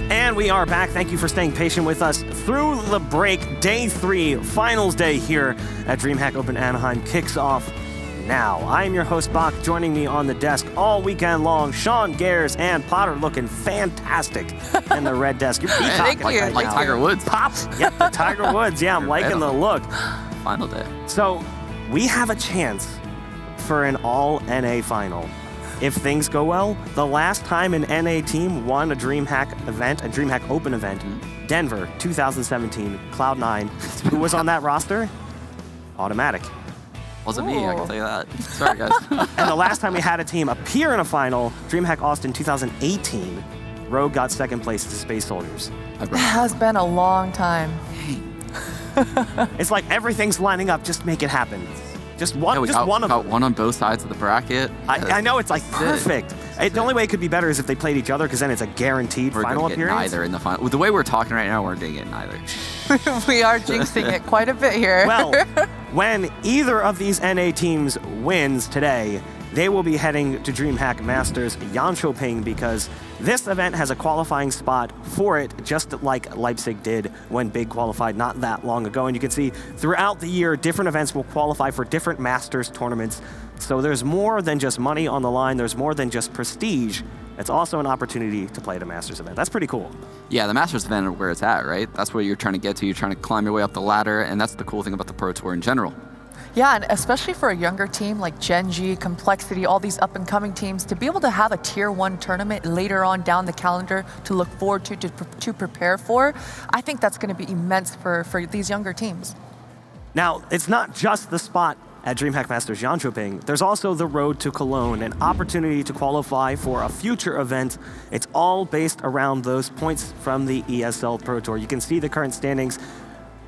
And we are back. Thank you for staying patient with us through the break. Day 3, finals day here at DreamHack Open Anaheim kicks off now. I'm your host, Bach. Joining me on the desk all weekend long, Sean Gares and Potter, looking fantastic in the red desk. You're peacocking right like now. Tiger Woods. Pop. Yep, the Tiger Woods. Yeah, I'm liking the look. Final day. So we have a chance for an all-NA final. If things go well, the last time an NA team won a DreamHack event, a DreamHack Open event, Denver, 2017, Cloud9. Who was on that roster? Automatic. Wasn't me, I can tell you that. Sorry, guys. And the last time we had a team appear in a final, DreamHack Austin 2018, Rogue got second place to Space Soldiers. It has been a long time. It's like everything's lining up, just make it happen. Just one, we one of got them. one on both sides of the bracket. I know, it's like perfect. The only way it could be better is if they played each other, because then it's a guaranteed final appearance. We're neither in the final. With the way we're talking right now, we're going to get neither. We are jinxing it quite a bit here. Well, when either of these NA teams wins today, they will be heading to DreamHack Masters Yanshoping, because this event has a qualifying spot for it, just like Leipzig did when Big qualified not that long ago. And you can see throughout the year, different events will qualify for different Masters tournaments. So there's more than just money on the line. There's more than just prestige. It's also an opportunity to play at a Masters event. That's pretty cool. Yeah, the Masters event is where it's at, right? That's where you're trying to get to. You're trying to climb your way up the ladder, and that's the cool thing about the Pro Tour in general. Yeah, and especially for a younger team like Gen.G, Complexity, all these up-and-coming teams, to be able to have a Tier 1 tournament later on down the calendar to look forward to prepare for, I think that's going to be immense for these younger teams. Now, it's not just the spot at DreamHack Masters Yanshoping. There's also the road to Cologne, an opportunity to qualify for a future event. It's all based around those points from the ESL Pro Tour. You can see the current standings.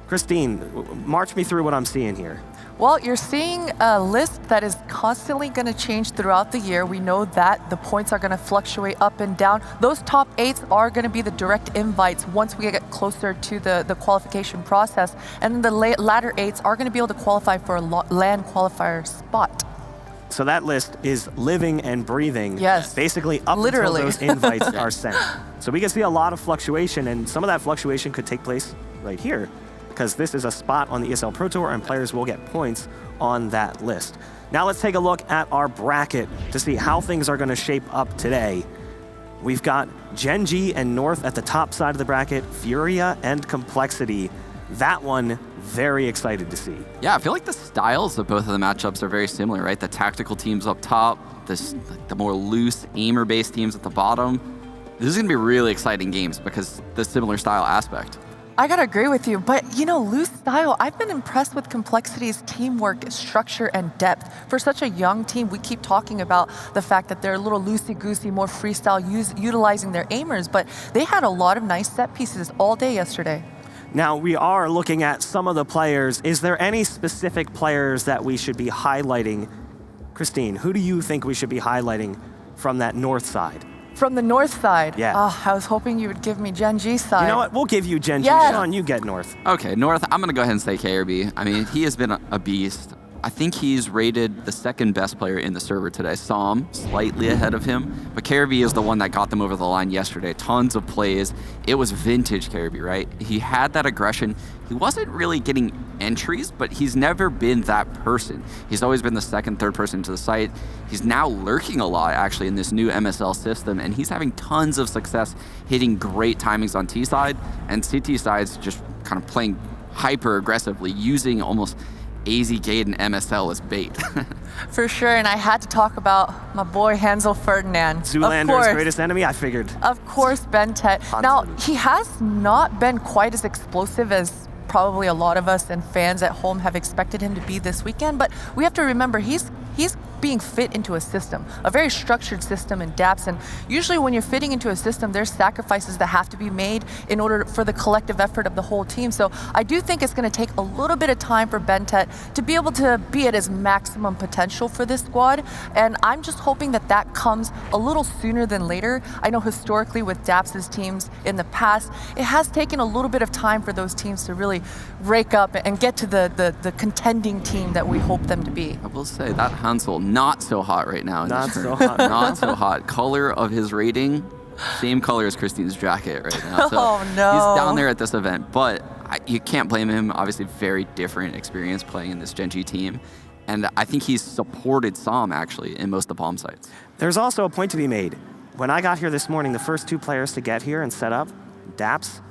Christine, march me through what I'm seeing here. Well, you're seeing a list that is constantly going to change throughout the year. We know that the points are going to fluctuate up and down. Those top 8s are going to be the direct invites once we get closer to the qualification process. And then the latter 8s are going to be able to qualify for a LAN qualifier spot. So that list is living and breathing. Yes. Basically up Literally. until those invites are sent. So we can see a lot of fluctuation, and some of that fluctuation could take place right here, because this is a spot on the ESL Pro Tour and players will get points on that list. Now let's take a look at our bracket to see how things are going to shape up today. We've got Gen.G and North at the top side of the bracket, Furia and Complexity. That one, very excited to see. Yeah, I feel like the styles of both of the matchups are very similar, right? The tactical teams up top, the more loose aimer-based teams at the bottom. This is going to be really exciting games because the similar style aspect. I gotta agree with you, but you know, loose style, I've been impressed with Complexity's teamwork, structure, and depth. For such a young team, we keep talking about the fact that they're a little loosey-goosey, more freestyle, utilizing their aimers, but they had a lot of nice set pieces all day yesterday. Now, we are looking at some of the players. Is there any specific players that we should be highlighting? Christine, who do you think we should be highlighting from that North side? From the North side? Yeah. Oh, I was hoping you would give me Gen.G side. You know what? We'll give you Gen.G. Yes. Sean, you get North. Okay, North, I'm going to go ahead and say KRB. I mean, he has been a beast. I think he's rated the second best player in the server today. Som slightly ahead of him, but KRB is the one that got them over the line yesterday. Tons of plays. It was vintage KRB, right? He had that aggression. He wasn't really getting entries, but he's never been that person. He's always been the second, third person to the site. He's now lurking a lot, actually, in this new MSL system, and he's having tons of success hitting great timings on T side, and CT side's just kind of playing hyper aggressively, using almost AZ Gate and MSL as bait. For sure, and I had to talk about my boy Hansel Ferdinand. Zoolander's greatest enemy, I figured. Of course, Bentet. Now, he has not been quite as explosive as probably a lot of us and fans at home have expected him to be this weekend, but we have to remember he's being fit into a system, a very structured system in DAPS. And usually when you're fitting into a system, there's sacrifices that have to be made in order for the collective effort of the whole team. So I do think it's going to take a little bit of time for Bentet to be able to be at his maximum potential for this squad. And I'm just hoping that that comes a little sooner than later. I know historically with DAPS's teams in the past, it has taken a little bit of time for those teams to really rake up and get to the contending team that we hope them to be. I will say that Hansel, not so hot right now. Not so hot. Not so hot. Color of his rating, same color as Christine's jacket right now. So Oh, no. He's down there at this event, but you can't blame him. Obviously, very different experience playing in this Gen.G team. And I think he's supported Som, actually, in most of the bomb sites. There's also a point to be made. When I got here this morning, the first 2 players to get here and set up, DAPS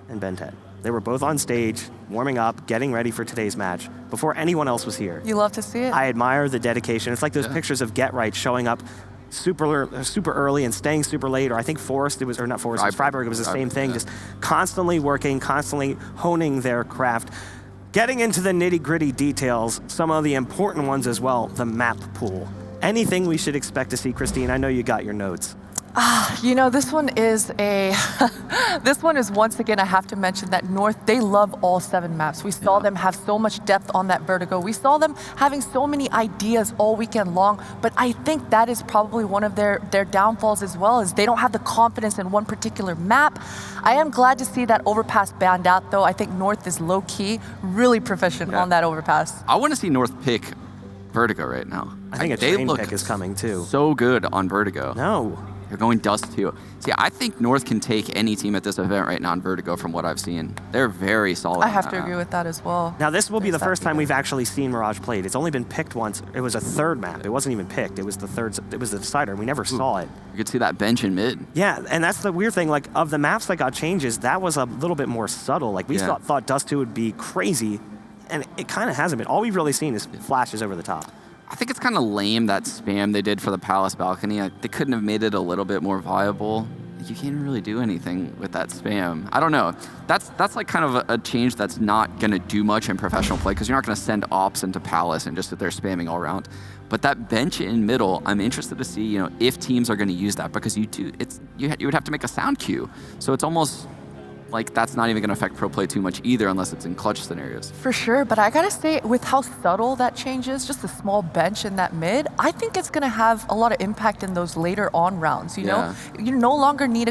and Bentet. They were both on stage, warming up, getting ready for today's match before anyone else was here. You love to see it? I admire the dedication. It's like those pictures of Get Right showing up super early and staying super late, or I think Forrest, it was Freiburg, it was the same thing, just constantly working, constantly honing their craft. Getting into the nitty-gritty details, some of the important ones as well, the map pool. Anything we should expect to see, Christine? I know you got your notes. You know, this one is once again, I have to mention that North, they love all 7 maps. We saw them have so much depth on that Vertigo. We saw them having so many ideas all weekend long, but I think that is probably one of their downfalls as well, is they don't have the confidence in one particular map. I am glad to see that overpass banned out, though. I think North is low-key, really proficient on that overpass. I want to see North pick Vertigo right now. I think a train pick is coming, too. So good on Vertigo. No. They're going Dust too. See, I think North can take any team at this event right now in Vertigo from what I've seen. They're very solid. I have to agree with that as well. Now this will be the first time we've actually seen Mirage played. It's only been picked once. It was a 3rd map. It wasn't even picked. It was the 3rd. It was the decider. We never saw it. You could see that bench in mid. Yeah, and that's the weird thing. Like, of the maps that got changes, that was a little bit more subtle. Like, we thought Dust 2 would be crazy, and it kind of hasn't been. All we've really seen is flashes over the top. I think it's kind of lame, that spam they did for the Palace balcony. They couldn't have made it a little bit more viable. You can't really do anything with that spam. I don't know. That's like kind of a change that's not going to do much in professional play, because you're not going to send ops into Palace and just sit there spamming all around. But that bench in middle, I'm interested to see, if teams are going to use that, because you would have to make a sound cue. So it's almost like that's not even going to affect pro play too much either, unless it's in clutch scenarios. For sure, but I gotta say, with how subtle that change is, just a small bench in that mid, I think it's gonna have a lot of impact in those later on rounds. You know, you no longer need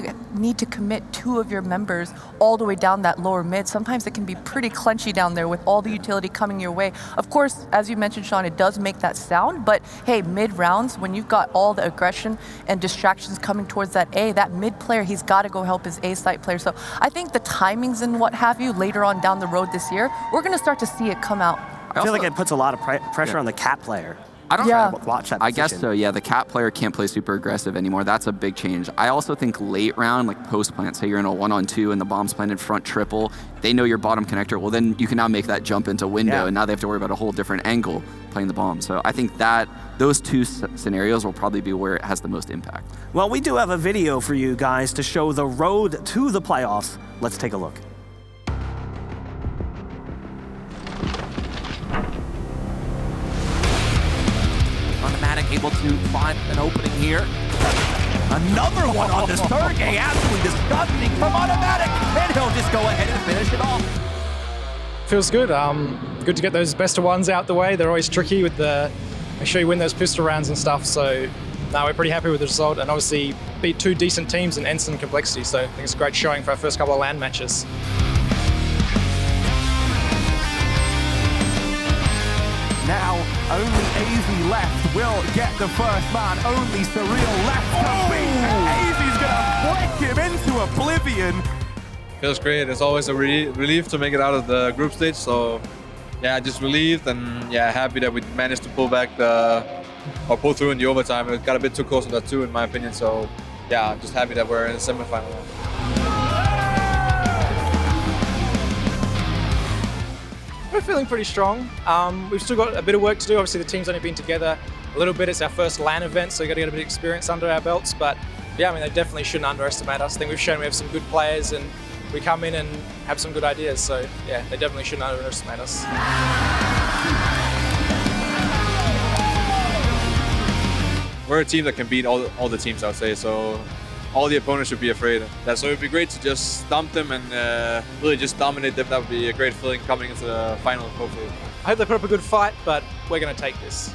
to commit 2 of your members all the way down that lower mid. Sometimes it can be pretty clenchy down there with all the utility coming your way. Of course, as you mentioned, Sean, it does make that sound, but hey, mid rounds, when you've got all the aggression and distractions coming towards that A, that mid player, he's got to go help his A site player. So I think the timings and what have you later on down the road this year, we're going to start to see it come out. I feel like it puts a lot of pressure on the cat player. I don't watch that position. I guess so, yeah. The cat player can't play super aggressive anymore. That's a big change. I also think late round, like post plant, say you're in a 1-on-2 and the bomb's planted front triple, they know your bottom connector, well then you can now make that jump into window, and now they have to worry about a whole different angle playing the bomb. So I think that those 2 scenarios will probably be where it has the most impact. Well, we do have a video for you guys to show the road to the playoffs. Let's take a look. Automatic able to find an opening here. Another one on the Sergey, absolutely disgusting from Automatic, and he'll just go ahead and finish it off. Feels good. Good to get those best of ones out the way. They're always tricky with make sure you win those pistol rounds and stuff. So no, we're pretty happy with the result, and obviously beat 2 decent teams in Ensign Complexity. So I think it's a great showing for our first couple of LAN matches. Now, only AZ left will get the first man. Only Surreal left to beat, and AZ's gonna break him into oblivion. Feels great. It's always a relief to make it out of the group stage. So, yeah, just relieved and happy that we managed to pull pull through in the overtime. It got a bit too close on that too, in my opinion. So, yeah, just happy that we're in the semifinal. We're feeling pretty strong. We've still got a bit of work to do. Obviously, the team's only been together a little bit. It's our first LAN event, so we've got to get a bit of experience under our belts. But yeah, I mean, they definitely shouldn't underestimate us. I think we've shown we have some good players, and we come in and have some good ideas. So yeah, they definitely shouldn't underestimate us. we're a team that can beat all the teams, I would say. So all the opponents should be afraid. So it would be great to just stomp them and really just dominate them. That would be a great feeling coming into the final, hopefully. I hope they put up a good fight, but we're going to take this.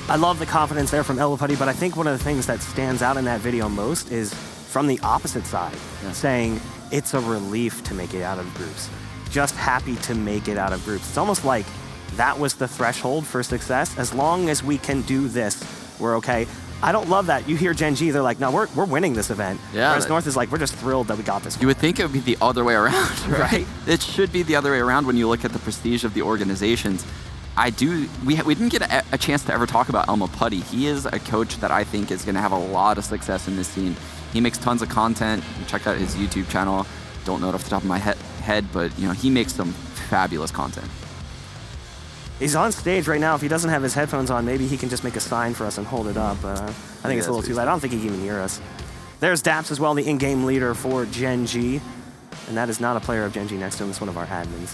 I love the confidence there from Eloputty, but I think one of the things that stands out in that video most is from the opposite side, saying it's a relief to make it out of groups. Just happy to make it out of groups. It's almost like that was the threshold for success. As long as we can do this, we're okay. I don't love that. You hear Gen.G, they're like, no, we're winning this event. Yeah, Whereas North is like, we're just thrilled that we got this one. You would think it would be the other way around, right? It should be the other way around when you look at the prestige of the organizations. We didn't get a chance to ever talk about Eloputty. He is a coach that I think is going to have a lot of success in this scene. He makes tons of content. Check out his YouTube channel. Don't know it off the top of my head, but he makes some fabulous content. He's on stage right now. If he doesn't have his headphones on, maybe he can just make a sign for us and hold it up. I think it's a little too late. I don't think he can even hear us. There's Daps as well, the in-game leader for Gen.G. And that is not a player of Gen.G next to him. It's one of our admins.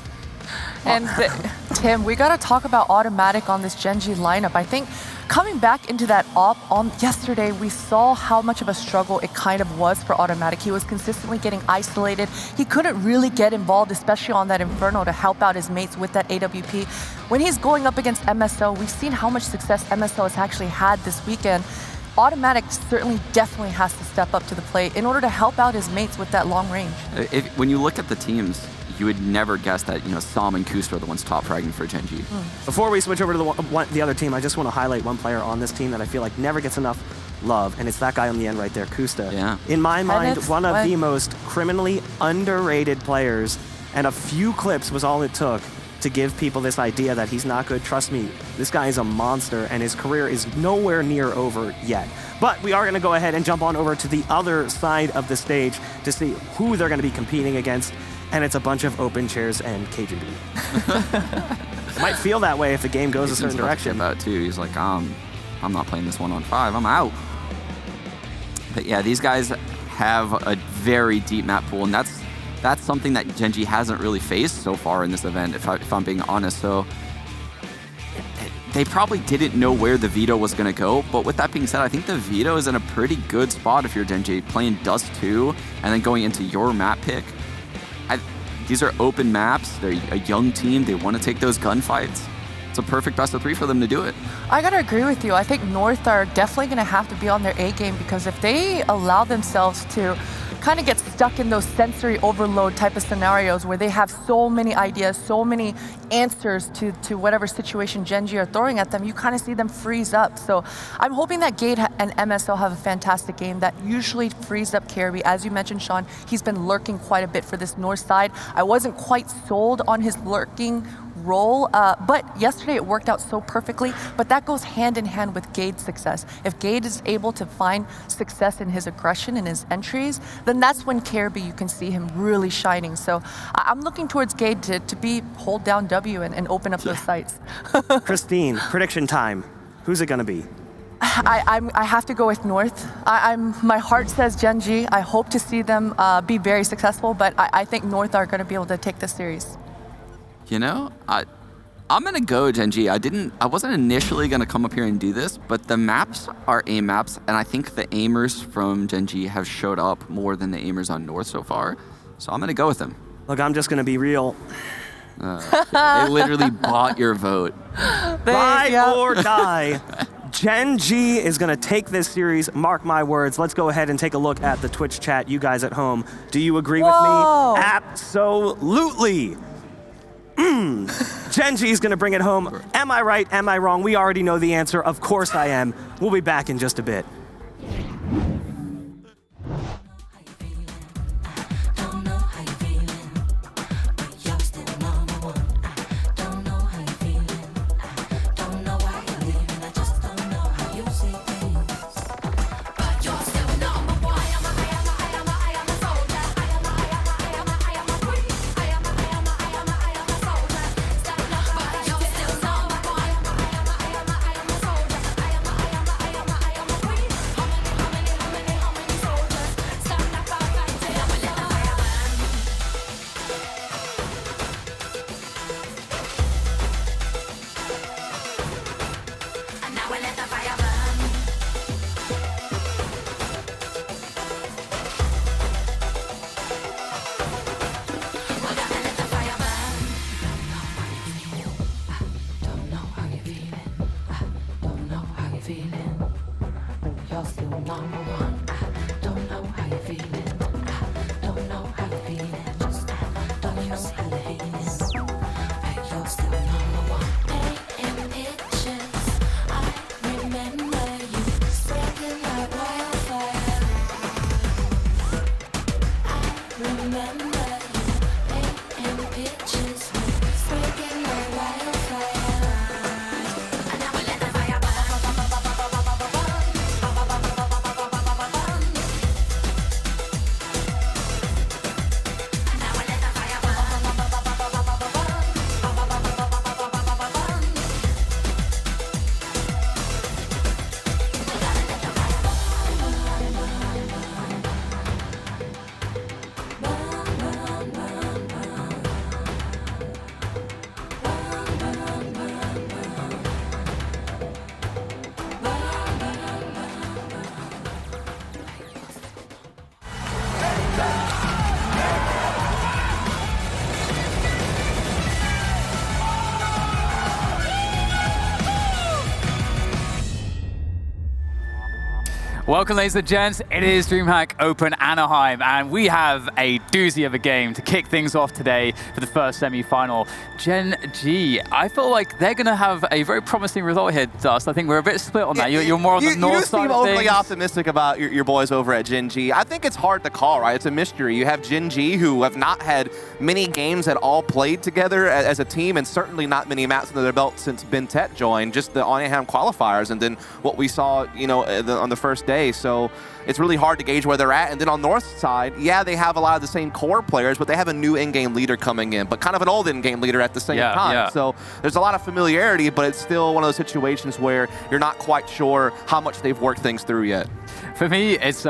And Tim, we got to talk about Automatic on this Gen.G lineup. I think coming back into that op on yesterday, we saw how much of a struggle it kind of was for Automatic. He was consistently getting isolated. He couldn't really get involved, especially on that Inferno, to help out his mates with that AWP. When he's going up against MSO, we've seen how much success MSO has actually had this weekend. Automatic certainly definitely has to step up to the plate in order to help out his mates with that long range. When you look at the teams, you would never guess that Sam and Kusta are the ones top fragging for Gen.G. Before we switch over to the other team, I just want to highlight one player on this team that I feel like never gets enough love, and it's that guy on the end right there, Kusta. Yeah. In my mind, one of the most criminally underrated players, and a few clips was all it took to give people this idea that he's not good. Trust me, this guy is a monster, and his career is nowhere near over yet. But we are going to go ahead and jump on over to the other side of the stage to see who they're going to be competing against. And it's a bunch of open chairs and Cajun beat. It might feel that way if the game goes a certain direction. About too. He's like, I'm not playing this 1-on-5. I'm out. But yeah, these guys have a very deep map pool, and that's something that Gen.G hasn't really faced so far in this event, if I'm being honest. So they probably didn't know where the veto was going to go. But with that being said, I think the veto is in a pretty good spot if you're Gen.G, playing Dust 2 and then going into your map pick. These are open maps. They're a young team. They want to take those gunfights. It's a perfect best of 3 for them to do it. I got to agree with you. I think North are definitely going to have to be on their A game, because if they allow themselves to kind of get stuck in those sensory overload type of scenarios where they have so many ideas, so many answers to whatever situation Gen.G are throwing at them, you kind of see them freeze up. So I'm hoping that Gade and MSO have a fantastic game that usually frees up Caribbean. As you mentioned, Sean, he's been lurking quite a bit for this north side. I wasn't quite sold on his lurking role, but yesterday it worked out so perfectly. But that goes hand in hand with Gade's success. If Gade is able to find success in his aggression and his entries, then that's when Caribbean, you can see him really shining. So I'm looking towards Gade to hold down W and open up those sites. Christine, prediction time. Who's it going to be? I have to go with North. My heart says Gen.G. I hope to see them be very successful, but I think North are going to be able to take this series. I'm gonna go Gen.G. I wasn't initially gonna come up here and do this, but the maps are aim maps, and I think the aimers from Gen.G have showed up more than the aimers on North so far. So I'm gonna go with them. Look, I'm just gonna be real. They literally bought your vote. Ride or die. Gen.G is going to take this series, mark my words. Let's go ahead and take a look at the Twitch chat. You guys at home, do you agree with me? Absolutely. Gen.G is going to bring it home. Am I right? Am I wrong? We already know the answer. Of course I am. We'll be back in just a bit. Welcome, ladies and gents. It is DreamHack Open Anaheim, and we have a doozy of a game to kick things off today for the first semi-final. Gen.G, I feel like they're going to have a very promising result here, Dust. I think we're a bit split on that. You're more on the north side of things. You seem overly optimistic about your boys over at Gen.G. I think it's hard to call, right? It's a mystery. You have Gen.G, who have not had many games at all played together as a team, and certainly not many maps under their belt since Ben.Tet joined, just the Anaheim qualifiers, and then what we saw, you know, on the first day. So it's really hard to gauge where they're at. And then on North side, yeah, they have a lot of the same core players, but they have a new in-game leader coming in, but kind of an old in-game leader at the same time. Yeah. So there's a lot of familiarity, but it's still one of those situations where you're not quite sure how much they've worked things through yet. For me, it's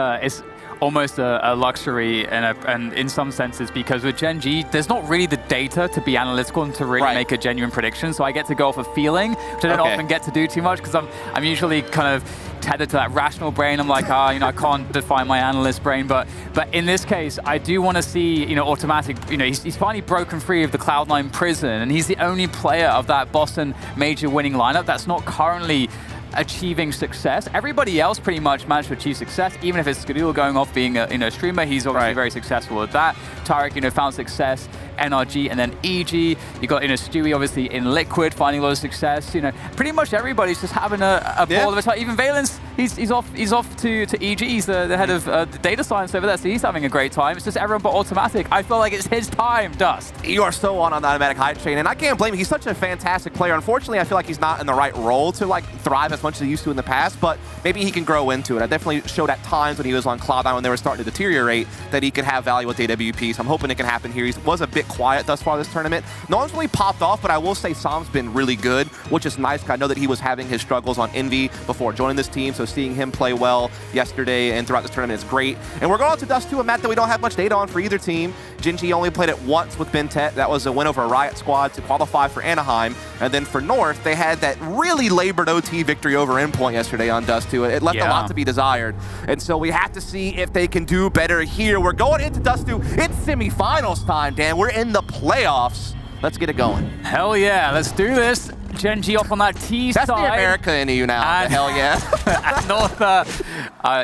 almost a luxury and in some senses, because with Gen.G, there's not really the data to be analytical and to really make a genuine prediction. So I get to go off a feeling, which I don't often get to do too much, because I'm usually kind of tethered to that rational brain. I'm like, you know, I can't define my analyst brain, but in this case, I do want to see, you know, automatic. You know, he's finally broken free of the Cloud9 prison, and he's the only player of that Boston major winning lineup that's not currently achieving success. Everybody else pretty much managed to achieve success, even if it's Skadul going off being a streamer. He's obviously very successful at that. Tarek, you know, found success. NRG and then EG. You got, you know, Stewie obviously in Liquid, finding a lot of success. You know, pretty much everybody's just having a ball of a time. Even Valence, he's off to EG. He's the head of the data science over there, so he's having a great time. It's just everyone but automatic. I feel like it's his time, Dust. You are so on the automatic hype train, and I can't blame him. He's such a fantastic player. Unfortunately, I feel like he's not in the right role to like thrive as much as he used to in the past, but maybe he can grow into it. I definitely showed at times when he was on Cloud9 when they were starting to deteriorate that he could have value with AWP, so I'm hoping it can happen here. He was a bit quiet thus far this tournament. No one's really popped off, but I will say Sam's been really good, which is nice. I know that he was having his struggles on Envy before joining this team, so seeing him play well yesterday and throughout this tournament is great. And we're going on to Dust 2, a map that we don't have much data on for either team. Gen.G only played it once with Ben.Tet. That was a win over a Riot squad to qualify for Anaheim. And then for North, they had that really labored OT victory over Endpoint yesterday on Dust 2. It left a lot to be desired. And so we have to see if they can do better here. We're going into Dust 2. It's semifinals time, Dan. We're in the playoffs. Let's get it going. Hell yeah, let's do this. Gen.G off on that T side. That's the America in you now. The hell yeah. At North,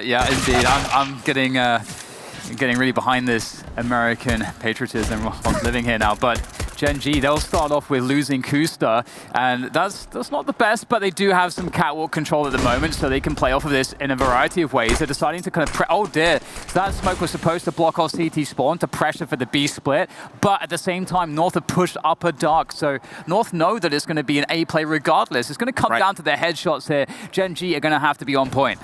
yeah, indeed. I'm getting really behind this American patriotism of living here now. But Gen.G, they'll start off with losing Kusta, and that's not the best, but they do have some catwalk control at the moment, so they can play off of this in a variety of ways. They're deciding to kind of oh dear, so that smoke was supposed to block off CT spawn to pressure for the B split, but at the same time, North have pushed upper dark, so North know that it's going to be an A play regardless. It's going to come down to their headshots here. Gen.G are going to have to be on point.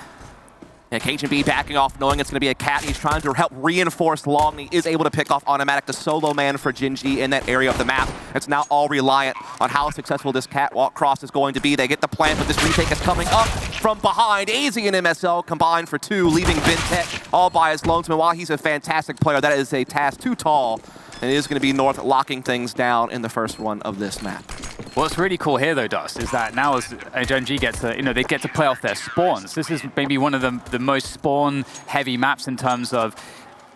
Yeah, KGB backing off, knowing it's going to be a cat. He's trying to help reinforce Long. He is able to pick off Automatic, the solo man for Gen.G in that area of the map. It's now all reliant on how successful this catwalk cross is going to be. They get the plant, but this retake is coming up from behind. AZ and MSL combined for 2, leaving Ben.Tet all by his lonesman. While he's a fantastic player, that is a task too tall. And it is going to be North locking things down in the first one of this map. What's really cool here, though, Dust, is that now as Gen.G gets to, they get to play off their spawns. This is maybe one of the most spawn-heavy maps in terms of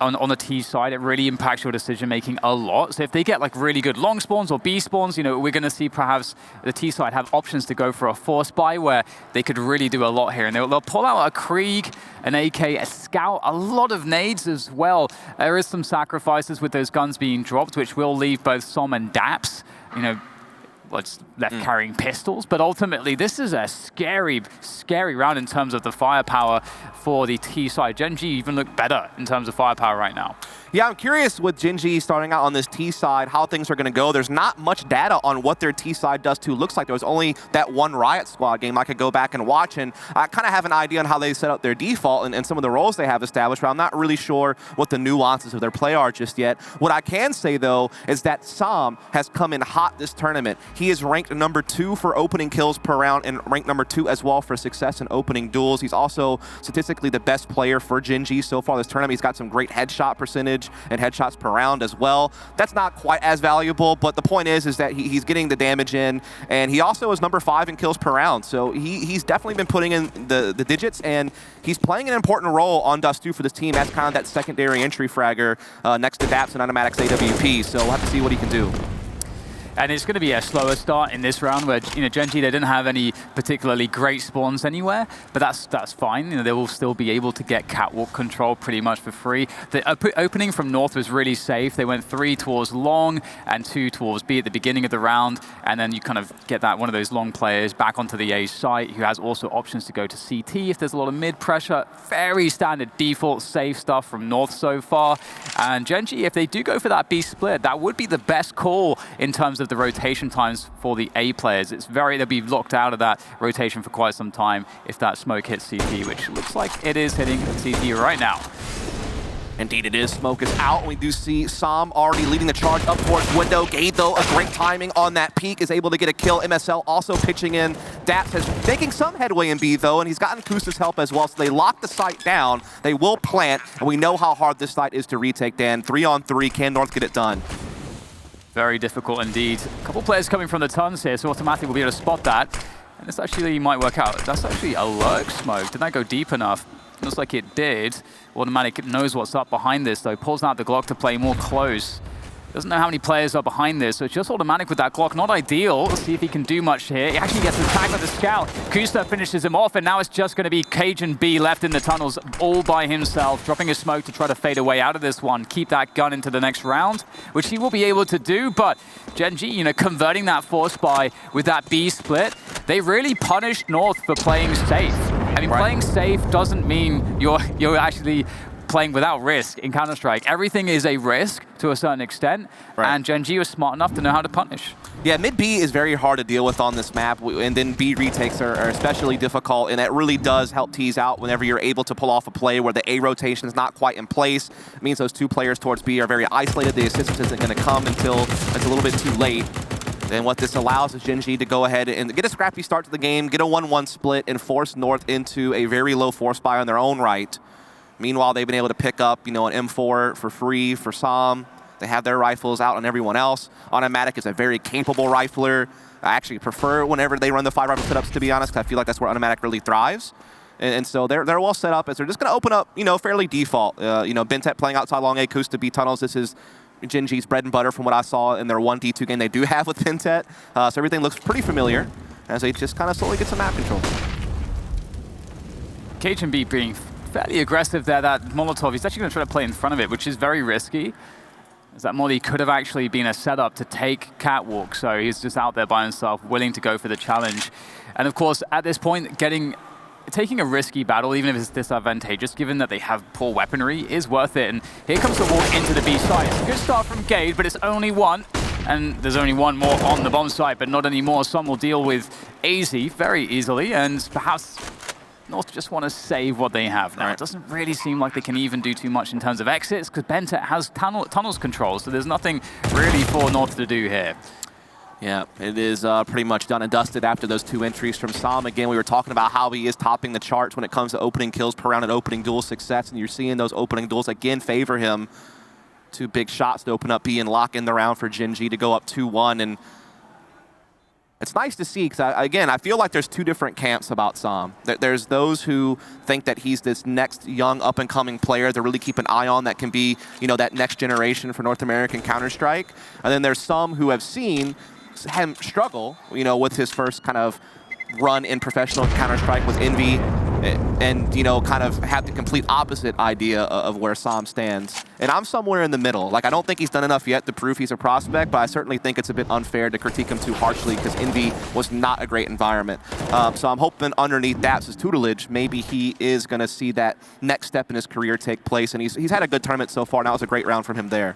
on the T side. It really impacts your decision-making a lot. So if they get like really good long spawns or B spawns, we're going to see perhaps the T side have options to go for a force buy where they could really do a lot here. And they'll pull out a Krieg, an AK, a Scout, a lot of nades as well. There is some sacrifices with those guns being dropped, which will leave both Som and Daps, what's left carrying pistols, but ultimately this is a scary, scary round in terms of the firepower for the T side. Gen.G even look better in terms of firepower right now. Yeah, I'm curious with Gen.G starting out on this T side, how things are going to go. There's not much data on what their T side Dust 2 looks like. There was only that one Riot Squad game I could go back and watch, and I kind of have an idea on how they set up their default and some of the roles they have established, but I'm not really sure what the nuances of their play are just yet. What I can say, though, is that Sam has come in hot this tournament. He is ranked number 2 for opening kills per round and ranked number 2 as well for success in opening duels. He's also statistically the best player for Gen.G so far this tournament. He's got some great headshot percentage. damage and headshots per round as well. That's not quite as valuable, but the point is that he's getting the damage in, and he also is number 5 in kills per round. So he's definitely been putting in the digits, and he's playing an important role on Dust 2 for this team as kind of that secondary entry fragger next to Daps and Automatic's AWP. So we'll have to see what he can do. And it's going to be a slower start in this round where, Gen.G, they didn't have any particularly great spawns anywhere, but that's fine. They will still be able to get catwalk control pretty much for free. The opening from North was really safe. They went 3 towards long and 2 towards B at the beginning of the round, and then you kind of get that one of those long players back onto the A site who has also options to go to CT if there's a lot of mid pressure. Very standard default safe stuff from North so far. And Gen.G, if they do go for that B split, that would be the best call in terms of the rotation times for the A players. They'll be locked out of that rotation for quite some time if that smoke hits CT, which looks like it is hitting CT right now. Indeed it is. Smoke is out. We do see Sam already leading the charge up towards window. Gade, though, a great timing on that peak, is able to get a kill. MSL also pitching in. Daps is making some headway in B, though, and he's gotten Kusta's help as well, so they lock the site down. They will plant, and we know how hard this site is to retake, Dan. 3-on-3. Can North get it done? Very difficult indeed. A couple players coming from the tons here, so Automatic will be able to spot that. And this actually might work out. That's actually a lurk smoke. Did that go deep enough? Looks like it did. Automatic knows what's up behind this, though. Pulls out the Glock to play more close. Doesn't know how many players are behind this, so it's just Automatic with that Glock. Not ideal. Let's see if he can do much here. He actually gets attacked with the scout. Kusta finishes him off, and now it's just going to be Gen.G left in the tunnels all by himself, dropping a smoke to try to fade away out of this one, keep that gun into the next round, which he will be able to do, but Gen.G, converting that force buy with that B split, they really punished North for playing safe. I mean, playing safe doesn't mean you're actually playing without risk in Counter-Strike. Everything is a risk to a certain extent, and Gen.G was smart enough to know how to punish. Yeah, mid-B is very hard to deal with on this map, and then B retakes are especially difficult, and that really does help tease out whenever you're able to pull off a play where the A rotation is not quite in place. It means those 2 players towards B are very isolated. The assistance isn't going to come until it's a little bit too late. And what this allows is Gen.G to go ahead and get a scrappy start to the game, get a 1-1 split, and force North into a very low force buy on their own right. Meanwhile, they've been able to pick up, an M4 for free for Sam. They have their rifles out on everyone else. Automatic is a very capable rifler. I actually prefer whenever they run the 5 rifle setups, to be honest, because I feel like that's where Automatic really thrives. And so they're well set up as they're just going to open up, fairly default. Bentet playing outside long A, Kusta B tunnels. This is Gen.G's bread and butter from what I saw in their 1D2 game they do have with Bentet. So everything looks pretty familiar as they just kind of slowly get some map control. Gen.B being fairly aggressive there. That Molotov, he's actually going to try to play in front of it, which is very risky. As that molly could have actually been a setup to take Catwalk, so he's just out there by himself, willing to go for the challenge. And of course, at this point, taking a risky battle, even if it's disadvantageous, given that they have poor weaponry, is worth it. And here comes the walk into the B site. It's a good start from Gade, but it's only one. And there's only one more on the bomb site, but not anymore. Some will deal with AZ very easily, and perhaps North just want to save what they have now. It doesn't really seem like they can even do too much in terms of exits, because Bentet has tunnels control, so there's nothing really for North to do here. Yeah, it is pretty much done and dusted after those 2 entries from Sam. Again, we were talking about how he is topping the charts when it comes to opening kills per round and opening duel success, and you're seeing those opening duels again favor him. 2 big shots to open up B and lock in the round for Gen.G to go up 2-1, and it's nice to see, because I feel like there's 2 different camps about Sam. There's those who think that he's this next young up-and-coming player to really keep an eye on that can be, that next generation for North American Counter-Strike. And then there's some who have seen him struggle, with his first kind of run in professional Counter-Strike with Envy, and kind of have the complete opposite idea of where Sam stands. And I'm somewhere in the middle. I don't think he's done enough yet to prove he's a prospect, but I certainly think it's a bit unfair to critique him too harshly, because Envy was not a great environment. So I'm hoping underneath Daps' tutelage, maybe he is going to see that next step in his career take place. And he's had a good tournament so far. Now it's a great round from him there.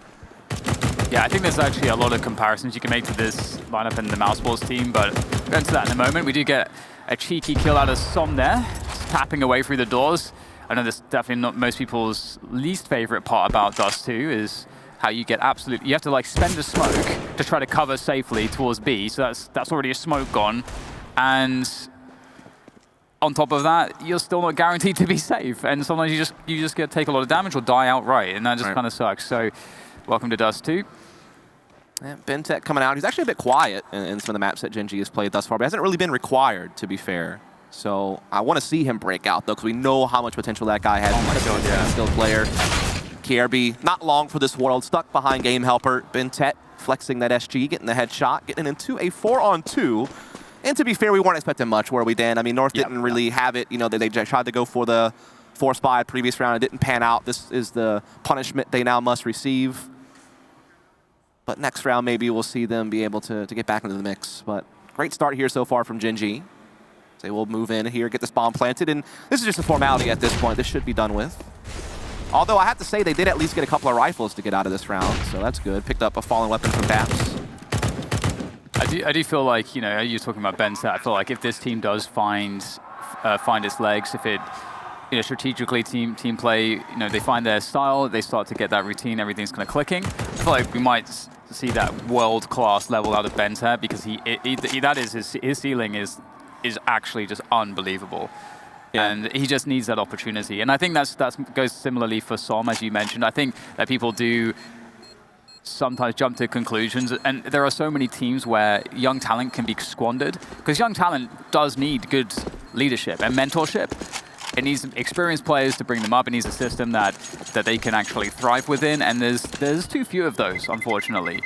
Yeah, I think there's actually a lot of comparisons you can make to this lineup in the Mouseballs team, but we'll go into that in a moment. We do get a cheeky kill out of Som there, tapping away through the doors. I know that's definitely not most people's least favorite part about Dust 2 is how you get you have to spend a smoke to try to cover safely towards B, so that's already a smoke gone. And on top of that, you're still not guaranteed to be safe, and sometimes you just get to take a lot of damage or die outright, and that just kind of sucks. So, welcome to Dust 2. Yeah, BenTech coming out. He's actually a bit quiet in some of the maps that Gen.G has played thus far, but hasn't really been required, to be fair. So I want to see him break out, though, because we know how much potential that guy has. Oh my God, yeah. Skilled player. KRB, not long for this world, stuck behind Game Helper. BenTech flexing that SG, getting the headshot, getting into a 4-on-2. And to be fair, we weren't expecting much, were we, Dan? I mean, North didn't really have it. You know, they tried to go for the Force Buy previous round. It didn't pan out. This is the punishment they now must receive. But next round, maybe we'll see them be able to get back into the mix. But great start here so far from Gen.G. They will move in here, get this bomb planted, and this is just a formality at this point. This should be done with. Although I have to say, they did at least get a couple of rifles to get out of this round, so that's good. Picked up a fallen weapon from Daps. I do feel like, you know, you're talking about BenTech. I feel like if this team does find its legs, if it, you know, strategically team play, you know, they find their style, they start to get that routine, everything's kind of clicking. I feel like we might see that world-class level out of BenTech, because his ceiling is actually just unbelievable. Yeah. And he just needs that opportunity. And I think that goes similarly for Som, as you mentioned. I think that people do sometimes jump to conclusions, and there are so many teams where young talent can be squandered, because young talent does need good leadership and mentorship. It needs experienced players to bring them up. It needs a system that they can actually thrive within, and there's too few of those, unfortunately.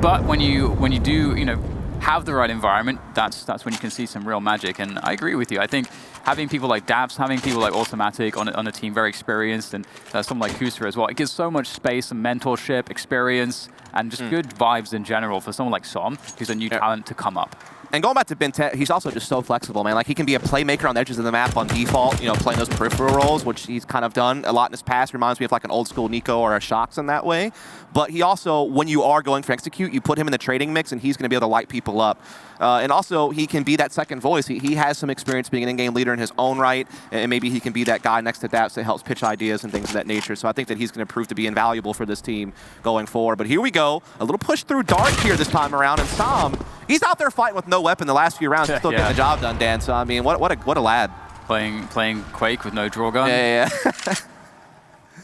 But when you do, you know, have the right environment, that's when you can see some real magic. And I agree with you. I think having people like Daps, having people like Automatic on a team, very experienced, and someone like Kusa as well, it gives so much space and mentorship, experience, and just good vibes in general for someone like Som, who's a new talent to come up. And going back to BenTech, he's also just so flexible, man. Like, he can be a playmaker on the edges of the map on default, you know, playing those peripheral roles, which he's kind of done a lot in his past. Reminds me of like an old school Nico or a Shox in that way. But he also, when you are going for execute, you put him in the trading mix, and he's going to be able to light people up. And also, he can be that second voice. He has some experience being an in-game leader in his own right, and maybe he can be that guy next to Daps that helps pitch ideas and things of that nature. So I think that he's going to prove to be invaluable for this team going forward. But here we go. A little push through Dark here this time around, and Som, he's out there fighting with no weapon the last few rounds. He's still getting the job done, Dan. So, I mean, what a lad. Playing Quake with no draw gun. Yeah.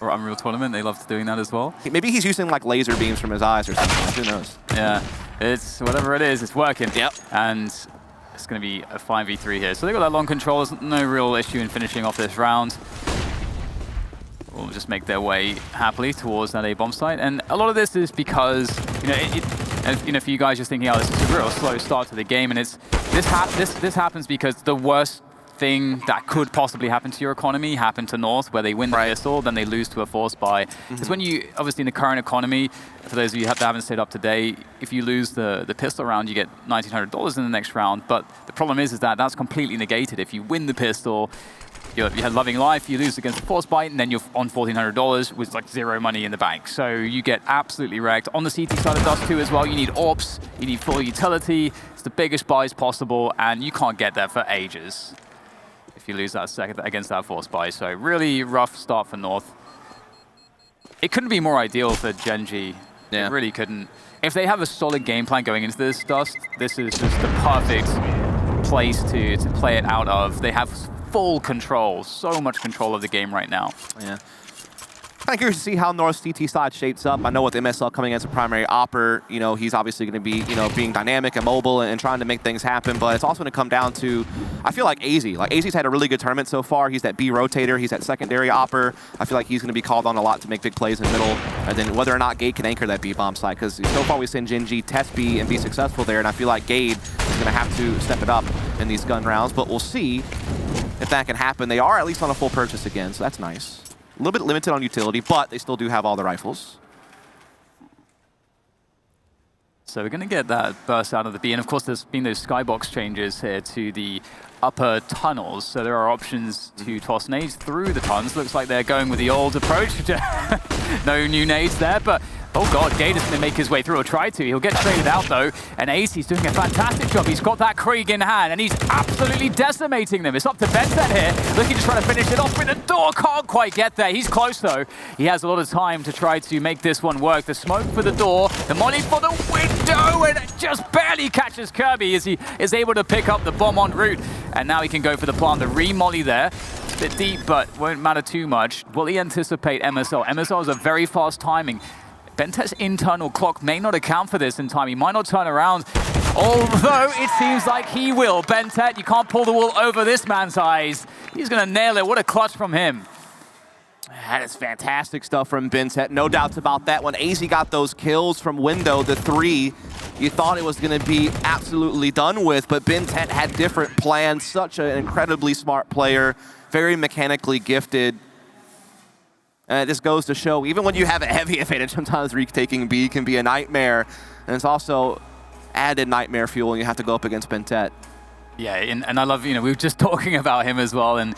Or Unreal Tournament, they love doing that as well. Maybe he's using like laser beams from his eyes or something. Who knows? Yeah, it's whatever it is, it's working. Yep. And it's going to be a 5v3 here. So they got that long control. There's no real issue in finishing off this round. Will just make their way happily towards that A bomb site. And a lot of this is because, you know, and, you know, for you guys just thinking, oh, this is a real slow start to the game, and this happens because the worst thing that could possibly happen to your economy happened to North, where they win the pistol, then they lose to a force buy. Because when you, obviously in the current economy, for those of you that haven't stayed up to date, if you lose the pistol round, you get $1,900 in the next round. But the problem is that that's completely negated. If you win the pistol, you have Loving Life, you lose against the force bite, and then you're on $1,400 with like zero money in the bank. So you get absolutely wrecked. On the CT side of Dust 2 as well, you need AWPs, you need full utility, it's the biggest buys possible, and you can't get that for ages if you lose that second against that force buy. So really rough start for North. It couldn't be more ideal for Gen.G. Yeah. It really couldn't. If they have a solid game plan going into this Dust, this is just the perfect place to play it out of. They have full control, so much control of the game right now. Yeah. Kind of curious to see how North's CT side shapes up. I know with MSL coming as a primary opper, you know, he's obviously going to be, you know, being dynamic and mobile and trying to make things happen, but it's also going to come down to, I feel like AZ. Like, AZ's had a really good tournament so far. He's that B rotator, he's that secondary opper. I feel like he's going to be called on a lot to make big plays in the middle, and then whether or not Gade can anchor that B bomb site, because so far we've seen Gen.G test B and be successful there, and I feel like Gade is going to have to step it up in these gun rounds, but we'll see if that can happen. They are at least on a full purchase again, so that's nice. A little bit limited on utility, but they still do have all the rifles. So we're going to get that burst out of the B, and of course there's been those skybox changes here to the upper tunnels, so there are options to toss nades through the tunnels. Looks like they're going with the old approach. No new nades there, but Oh god, Gade is going to make his way through, or try to. He'll get traded out though, and Ace's doing a fantastic job. He's got that Krieg in hand, and he's absolutely decimating them. It's up to Bentet here, looking to try to finish it off with the door. Can't quite get there. He's close though. He has a lot of time to try to make this one work. The smoke for the door, the molly for the window, and it just barely catches Kirby as he is able to pick up the bomb en route. And now he can go for the plant. The re-molly there. Bit deep, but won't matter too much. Will he anticipate MSL? MSL is a very fast timing. Bentet's internal clock may not account for this in time. He might not turn around, although it seems like he will. Bentet, you can't pull the wool over this man's eyes. He's going to nail it. What a clutch from him. That is fantastic stuff from Bentet. No doubts about that. When AZ got those kills from window, the 3, you thought it was going to be absolutely done with, but Bentet had different plans. Such an incredibly smart player, very mechanically gifted. And it just goes to show, even when you have a heavy advantage, sometimes retaking B can be a nightmare. And it's also added nightmare fuel when you have to go up against Bentet. Yeah, and I love, we were just talking about him as well, and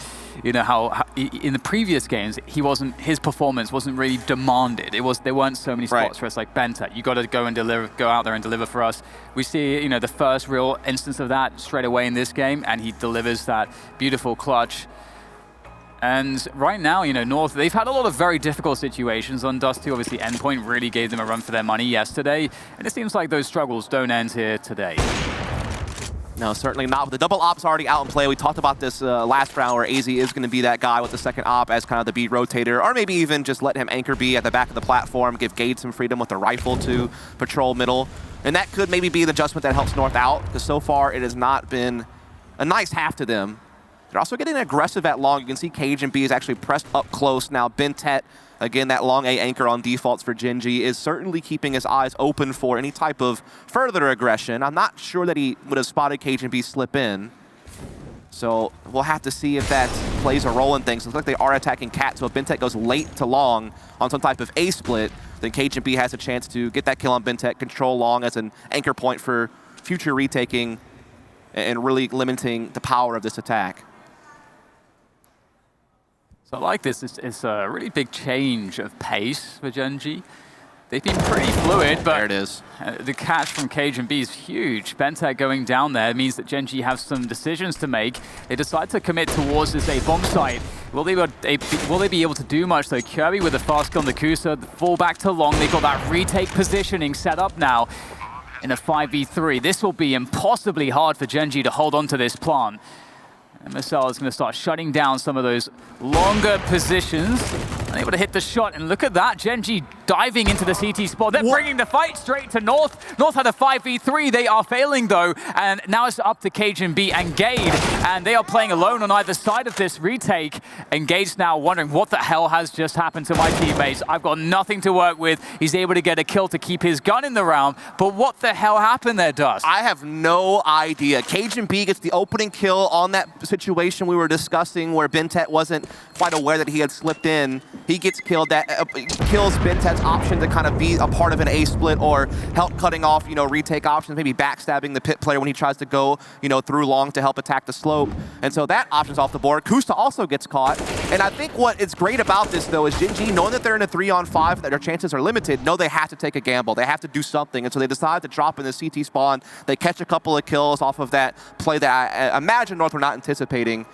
how in the previous games his performance wasn't really demanded. There weren't so many spots for us like Bentet. You got to go out there and deliver for us. We see the first real instance of that straight away in this game, and he delivers that beautiful clutch. And right now, North, they've had a lot of very difficult situations on Dusty. Obviously, Endpoint really gave them a run for their money yesterday. And it seems like those struggles don't end here today. No, certainly not. With the double op's already out in play, we talked about this last round where AZ is going to be that guy with the second op as kind of the B rotator, or maybe even just let him anchor B at the back of the platform, give Gade some freedom with the rifle to patrol middle. And that could maybe be the adjustment that helps North out, because so far it has not been a nice half to them. They're also getting aggressive at long. You can see Gen.G is actually pressed up close now. Bentet, again, that long A anchor on defaults for Gen.G, is certainly keeping his eyes open for any type of further aggression. I'm not sure that he would have spotted Gen.G slip in. So we'll have to see if that plays a role in things. It looks like they are attacking Cat, so if Bentet goes late to long on some type of A split, then Gen.G has a chance to get that kill on Bentet, control long as an anchor point for future retaking and really limiting the power of this attack. So I like this. It's a really big change of pace for Gen.G. They've been pretty fluid, but there it is. The catch from Gen.B is huge. Bentet going down there means that Gen.G have some decisions to make. They decide to commit towards this A bomb site. Will they be able to do much though? Kirby with a fast kill on the Kusa, fall back to long. They've got that retake positioning set up now in a 5v3. This will be impossibly hard for Gen.G to hold on to this plant. MSL is going to start shutting down some of those longer positions. Unable to hit the shot, and look at that. Gen.G diving into the CT spot. They're bringing the fight straight to North. North had a 5v3. They are failing though, and now it's up to Gen.B and Gade, and they are playing alone on either side of this retake. And Gade's now wondering, what the hell has just happened to my teammates? I've got nothing to work with. He's able to get a kill to keep his gun in the round, but what the hell happened there, Dust? I have no idea. Gen.B gets the opening kill on that situation we were discussing where Bentet wasn't quite aware that he had slipped in. He gets killed. That kills Bentet's option to kind of be a part of an A split or help cutting off, retake options, maybe backstabbing the pit player when he tries to go, through long to help attack the slope. And so that option's off the board. Kusa also gets caught. And I think what is great about this, though, is Gen.G, knowing that they're in a 3-on-5, that their chances are limited, know they have to take a gamble. They have to do something. And so they decide to drop in the CT spawn. They catch a couple of kills off of that play that I imagine North were not anticipating.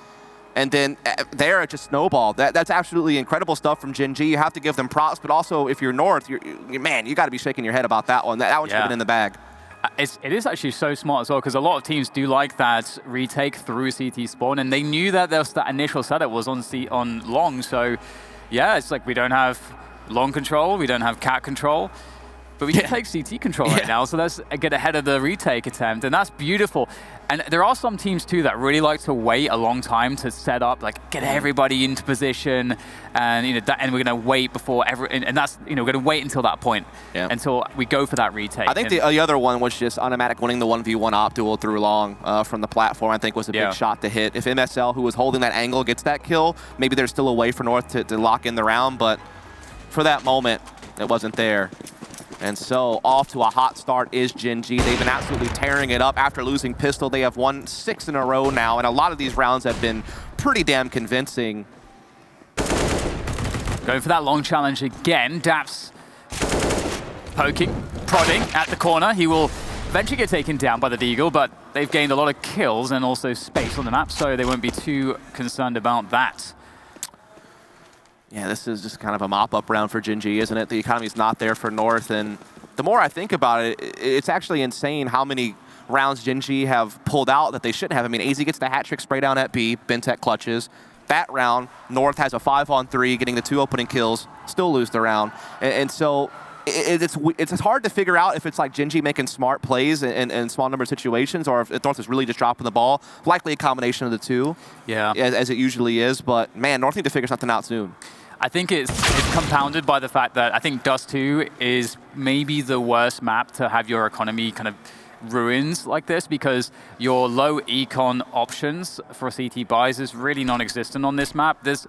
And then there it just snowballed. That's absolutely incredible stuff from Gen.G. You have to give them props, but also if you're North, man, you got to be shaking your head about that one. That one should have been in the bag. It is actually so smart as well, because a lot of teams do like that retake through CT spawn, and they knew that that initial setup was on long. So yeah, it's like we don't have long control, we don't have cat control, but we can take CT control right now, so let's get ahead of the retake attempt, and that's beautiful. And there are some teams too that really like to wait a long time to set up, like get everybody into position, and and we're going to wait before and that's we're going to wait until that point, until we go for that retake. I think the other one was just Automatic winning the 1v1 op duel through long from the platform. I think was a big shot to hit. If MSL, who was holding that angle, gets that kill, maybe there's still a way for North to lock in the round, but for that moment, it wasn't there. And so off to a hot start is Gen.G. They've been absolutely tearing it up after losing Pistol. They have won 6 in a row now, and a lot of these rounds have been pretty damn convincing. Going for that long challenge again. Daps poking, prodding at the corner. He will eventually get taken down by the Deagle, but they've gained a lot of kills and also space on the map, so they won't be too concerned about that. Yeah, this is just kind of a mop-up round for Gen.G, isn't it? The economy's not there for North, and the more I think about it, it's actually insane how many rounds Gen.G have pulled out that they shouldn't have. I mean, AZ gets the hat trick spray down at B, Bentech clutches. That round, North has a 5-on-3, getting the 2 opening kills, still lose the round. And so it's hard to figure out if it's like Gen.G making smart plays in small number of situations, or if North is really just dropping the ball. Likely a combination of the two, as it usually is. But man, North need to figure something out soon. I think it's compounded by the fact that I think Dust 2 is maybe the worst map to have your economy kind of ruins like this, because your low econ options for CT buys is really non-existent on this map. There's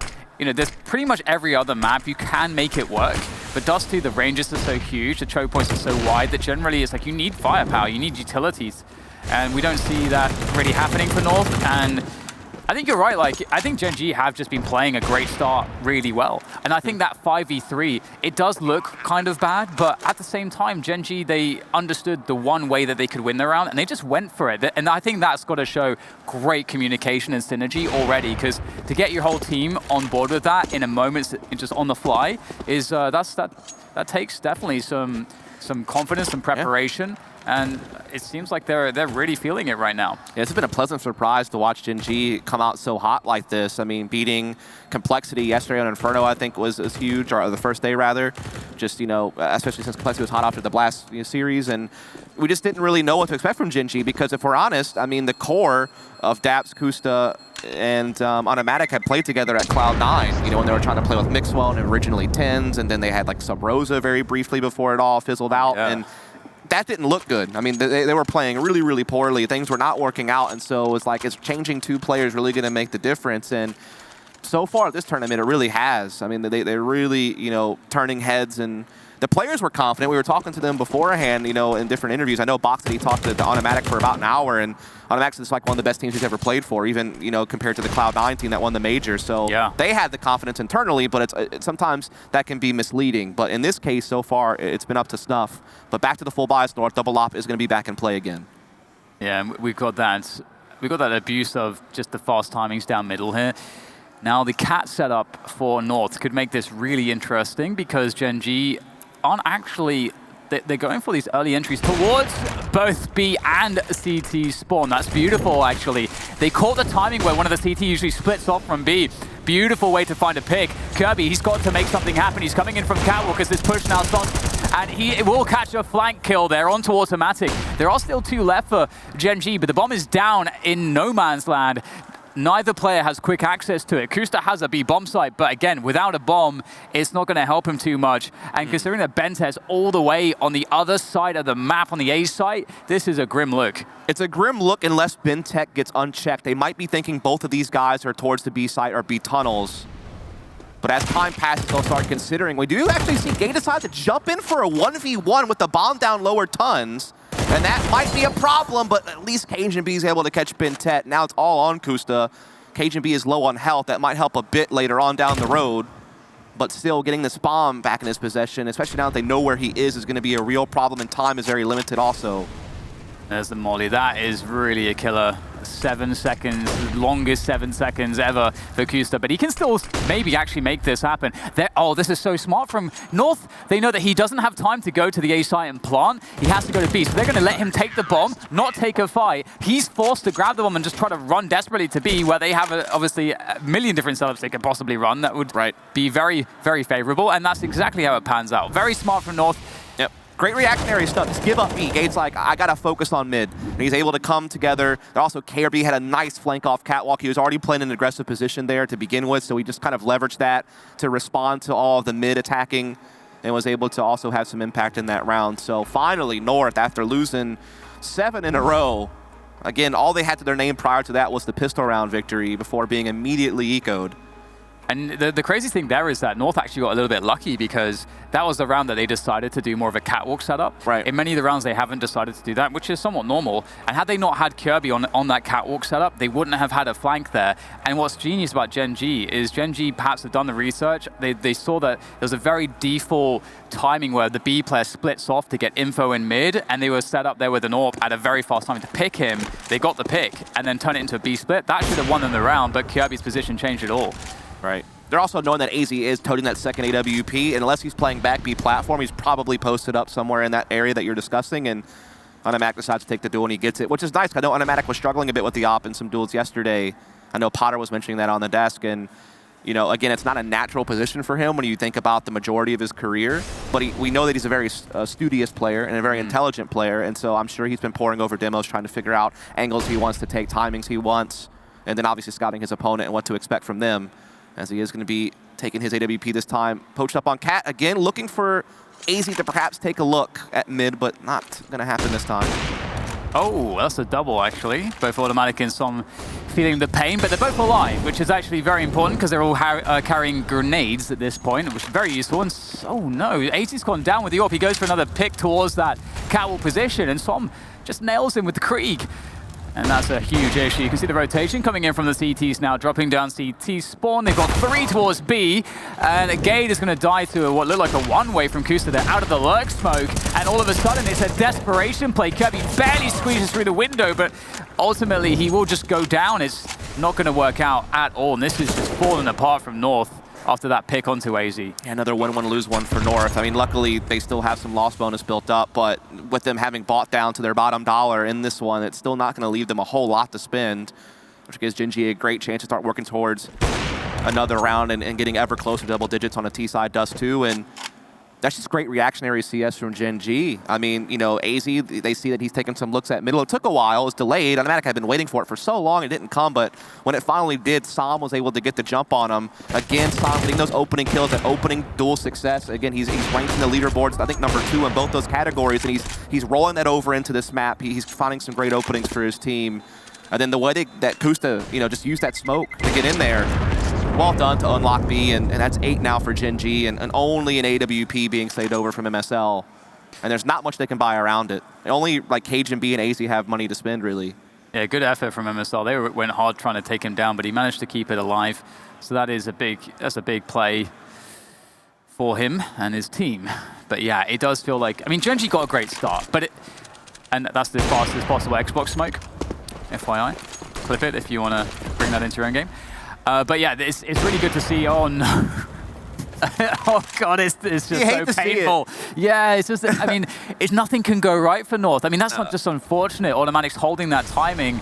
pretty much every other map you can make it work, but Dust 2, the ranges are so huge, the choke points are so wide that generally it's like you need firepower, you need utilities, and we don't see that really happening for North. And I think you're right, like, I think Gen.G have just been playing a great start really well. And I think that 5v3, it does look kind of bad, but at the same time, Gen.G, they understood the one way that they could win the round, and they just went for it. And I think that's got to show great communication and synergy already, because to get your whole team on board with that in a moment, just on the fly, is that takes definitely some confidence and preparation. Yeah. And it seems like they're really feeling it right now. Yeah, it's been a pleasant surprise to watch Gen.G come out so hot like this. I mean, beating Complexity yesterday on Inferno, I think, was huge, or the first day, rather. Just, especially since Complexity was hot after the Blast series. And we just didn't really know what to expect from Gen.G, because if we're honest, I mean, the core of Daps, Kusta, and Automatic had played together at Cloud9, when they were trying to play with Mixwell and originally 10s, and then they had like Sub Rosa very briefly before it all fizzled out. Yeah. And that didn't look good. I mean, they were playing really, really poorly. Things were not working out, and so it's like, is changing 2 players really going to make the difference? And so far this tournament, it really has. I mean, they're really, turning heads, and the players were confident. We were talking to them beforehand, in different interviews. I know Box said he talked to the Automatic for about an hour, and Automatic is like one of the best teams he's ever played for, even, compared to the Cloud9 team that won the major. So yeah, they had the confidence internally, but it's sometimes that can be misleading. But in this case, so far, it's been up to snuff. But back to the full bias North, Double Op is going to be back in play again. Yeah, and we got that abuse of just the fast timings down middle here. Now the cat setup for North could make this really interesting, because Gen.G aren't actually, they're going for these early entries towards both B and CT spawn. That's beautiful, actually. They caught the timing where one of the CT usually splits off from B. Beautiful way to find a pick. Kirby, he's got to make something happen. He's coming in from Catwalk as this push now starts, and he will catch a flank kill there onto Automatic. There are still 2 left for Gen.G, but the bomb is down in no man's land. Neither player has quick access to it. Kusta has a B bomb site, but again, without a bomb, it's not going to help him too much. And considering that Bentez all the way on the other side of the map, on the A site, this is a grim look. It's a grim look unless Bentech gets unchecked. They might be thinking both of these guys are towards the B site or B tunnels. But as time passes, they'll start considering. We do actually see Gay decide to jump in for a 1v1 with the bomb down lower tons. And that might be a problem, but at least Gen.B is able to catch Bentet. Now it's all on Kusta. Gen.B is low on health. That might help a bit later on down the road. But still, getting this bomb back in his possession, especially now that they know where he is going to be a real problem, and time is very limited also. There's the molly. That is really a killer. 7 seconds, longest 7 seconds ever for Kusta, but he can still maybe actually make this happen. Oh, this is so smart from North. They know that he doesn't have time to go to the A site and plant. He has to go to B, so they're going to let him take the bomb, not take a fight. He's forced to grab the bomb and just try to run desperately to B, where they have obviously a million different setups they could possibly run that would be very, very favorable, and that's exactly how it pans out. Very smart from North. Yep. Great reactionary stuff. Just give up B. Gate's like, I got to focus on mid. And he's able to come together. Also, KRB had a nice flank off Catwalk. He was already playing an aggressive position there to begin with, so he just kind of leveraged that to respond to all of the mid attacking and was able to also have some impact in that round. So finally, North, after losing 7 in a row, again, all they had to their name prior to that was the pistol round victory before being immediately ecoed. And the crazy thing there is that North actually got a little bit lucky because that was the round that they decided to do more of a catwalk setup. Right. In many of the rounds, they haven't decided to do that, which is somewhat normal. And had they not had Kirby on that catwalk setup, they wouldn't have had a flank there. And what's genius about Gen.G is Gen.G perhaps have done the research. They saw that there's a very default timing where the B player splits off to get info in mid, and they were set up there with an AWP at a very fast time to pick him. They got the pick and then turn it into a B split. That should have won them the round, but Kirby's position changed it all. Right. They're also knowing that AZ is toting that second AWP, and unless he's playing back B platform, he's probably posted up somewhere in that area that you're discussing, and Automatic decides to take the duel and he gets it, which is nice. I know Automatic was struggling a bit with the op in some duels yesterday. I know Potter was mentioning that on the desk, and you know, again, it's not a natural position for him when you think about the majority of his career, but we know that he's a very studious player and a very intelligent player, and so I'm sure he's been poring over demos trying to figure out angles he wants to take, timings he wants, and then obviously scouting his opponent and what to expect from them, as he is going to be taking his AWP this time. Poached up on Cat, again, looking for AZ to perhaps take a look at mid, but not going to happen this time. Oh, that's a double, actually. Both Automatic and Som feeling the pain, but they're both alive, which is actually very important because they're all carrying grenades at this point, which is very useful. And oh no, AZ's gone down with the AWP. He goes for another pick towards that catwalk position, and Som just nails him with the Krieg. And that's a huge issue. You can see the rotation coming in from the CTs now, dropping down CT spawn. They've got 3 towards B, and Gade is going to die to what looked like a one-way from Kusta. They're out of the lurk smoke, and all of a sudden it's a desperation play. Kirby barely squeezes through the window, but ultimately he will just go down. It's not going to work out at all, and this is just falling apart from North after that pick onto AZ. Yeah, another win-win, lose-one for North. I mean, luckily, they still have some loss bonus built up, but with them having bought down to their bottom dollar in this one, it's still not going to leave them a whole lot to spend, which gives Gen.G a great chance to start working towards another round and getting ever closer to double digits on a T-side dust too. And that's just great reactionary CS from Gen.G. I mean, you know, AZ, they see that he's taking some looks at middle. It took a while, it was delayed. Automatic had been waiting for it for so long, it didn't come, but when it finally did, Som was able to get the jump on him. Again, Som getting those opening kills, that opening duel success. Again, he's ranked in the leaderboards, I think #2 in both those categories, and he's rolling that over into this map. He's finding some great openings for his team. And then the way that Kusta, you know, just used that smoke to get in there. Well done to unlock B, and that's 8 now for Gen.G, and only an AWP being saved over from MSL. And there's not much they can buy around it. Only like Cajun B and AZ have money to spend, really. Yeah, good effort from MSL. They went hard trying to take him down, but he managed to keep it alive. So that's a big play for him and his team. But yeah, it does feel like, I mean, Gen.G got a great start, and that's the fastest possible Xbox smoke, FYI. Clip it if you want to bring that into your own game. But yeah, it's really good to see. Oh no. Oh god, it's just so painful. Yeah, it's just, I mean, nothing can go right for North. I mean, that's not just unfortunate. Automatic's holding that timing.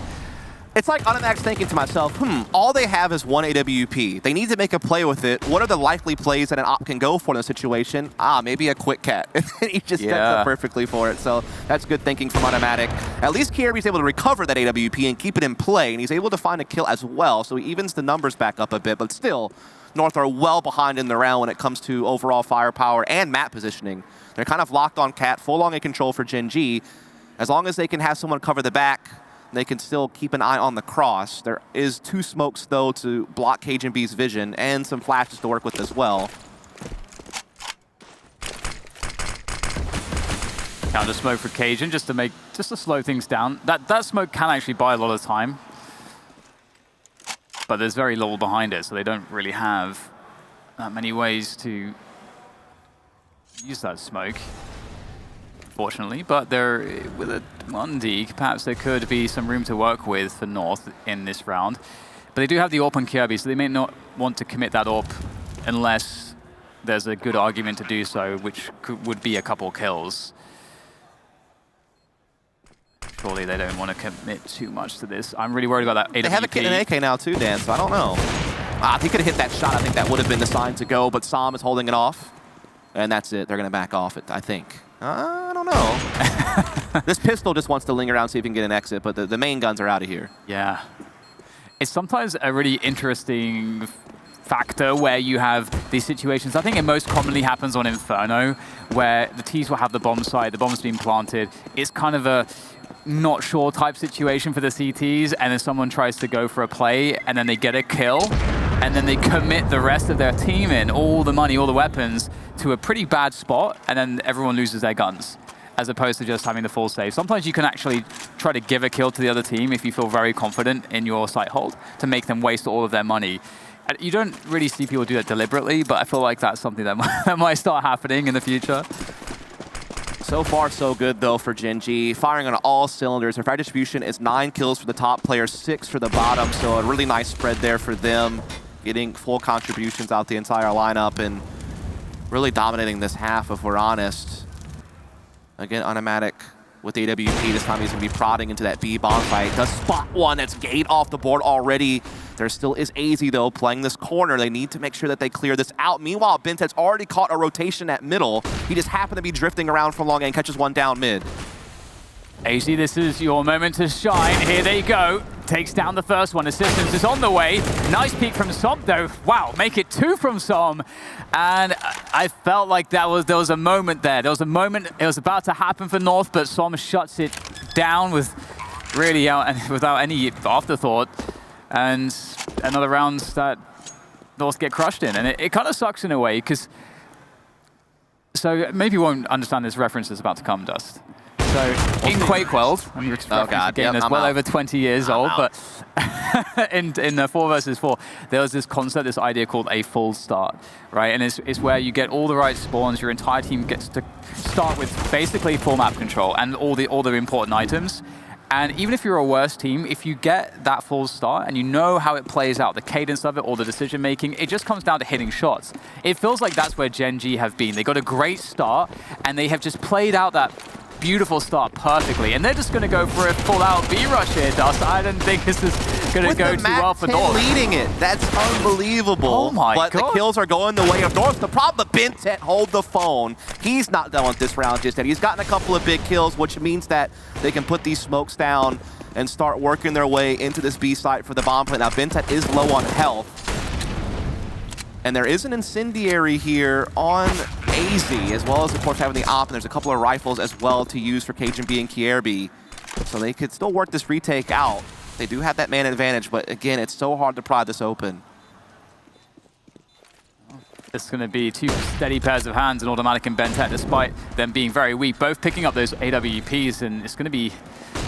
It's like Automatic's thinking to myself, all they have is one AWP. They need to make a play with it. What are the likely plays that an op can go for in a situation? Maybe a quick cat. He just sets up perfectly for it. So that's good thinking from Automatic. At least Kirby's able to recover that AWP and keep it in play, and he's able to find a kill as well. So he evens the numbers back up a bit, but still, North are well behind in the round when it comes to overall firepower and map positioning. They're kind of locked on Cat, full on in control for Gen.G. As long as they can have someone cover the back, they can still keep an eye on the cross. There is 2 smokes, though, to block Cajun B's vision, and some flashes to work with as well. Counter smoke for Cajun, just to slow things down. That smoke can actually buy a lot of time, but there's very little behind it, so they don't really have that many ways to use that smoke, fortunately. But with a 1D, perhaps there could be some room to work with for North in this round. But they do have the AWP on Kirby, so they may not want to commit that AWP unless there's a good argument to do so, which would be a couple kills. Surely they don't want to commit too much to this. I'm really worried about that AWP. They have an AK now too, Dan, so I don't know. If he could have hit that shot, I think that would have been the sign to go, but Som is holding it off. And that's it. They're going to back off it, I think. I don't know. This pistol just wants to linger around, see if he can get an exit, but the main guns are out of here. Yeah. It's sometimes a really interesting factor where you have these situations. I think it most commonly happens on Inferno, where the T's will have the bomb site, the bomb's been planted. It's kind of a not sure type situation for the CTs, and then someone tries to go for a play, and then they get a kill. and then they commit the rest of their team in, all the money, all the weapons, to a pretty bad spot, and then everyone loses their guns, as opposed to just having the full save. Sometimes you can actually try to give a kill to the other team if you feel very confident in your site hold to make them waste all of their money. You don't really see people do that deliberately, but I feel like that's something that might start happening in the future. So far, so good, though, for Gen.G. Firing on all cylinders. Their fire distribution is 9 kills for the top player, 6 for the bottom, so a really nice spread there for them, getting full contributions out the entire lineup and really dominating this half, if we're honest. Again, Automatic with AWP. This time he's going to be prodding into that B bomb fight. Does spot one. That's Gate off the board already. There still is AZ, though, playing this corner. They need to make sure that they clear this out. Meanwhile, Bentet's already caught a rotation at middle. He just happened to be drifting around from long and catches one down mid. AZ, this is your moment to shine. Here they go. Takes down the first one. Assistance is on the way. Nice peek from Som, though. Wow, make it 2 from Som. And I felt like there was a moment there. There was a moment, it was about to happen for North, but Som shuts it down with really without any afterthought. And another round that North get crushed in. And it kind of sucks in a way, because... So maybe you won't understand this reference that's about to come, Dust. So in Quake World, I'm a game that's well over 20 years old, but in 4 versus 4, there was this concept, this idea called a full start, right? And it's where you get all the right spawns, your entire team gets to start with basically full map control and all the important items. And even if you're a worse team, if you get that full start and you know how it plays out, the cadence of it, all the decision making, it just comes down to hitting shots. It feels like that's where Gen.G have been. They got a great start and they have just played out that beautiful start perfectly, and they're just going to go for a full-out B-rush here, Dust. I don't think this is going to go too well for North. Leading it. That's unbelievable. Oh my God. But the kills are going the way of North. The problem, Bentet, hold the phone. He's not done with this round just yet. He's gotten a couple of big kills, which means that they can put these smokes down and start working their way into this B site for the bomb plant. Now, Bentet is low on health. And there is an incendiary here on AZ, as well as, of course, having the op, and there's a couple of rifles as well to use for Gen.G and Kierby. So they could still work this retake out. They do have that man advantage, but again, it's so hard to pry this open. It's going to be 2 steady pairs of hands in Automatic and Bentet, despite them being very weak, both picking up those AWPs, and it's going to be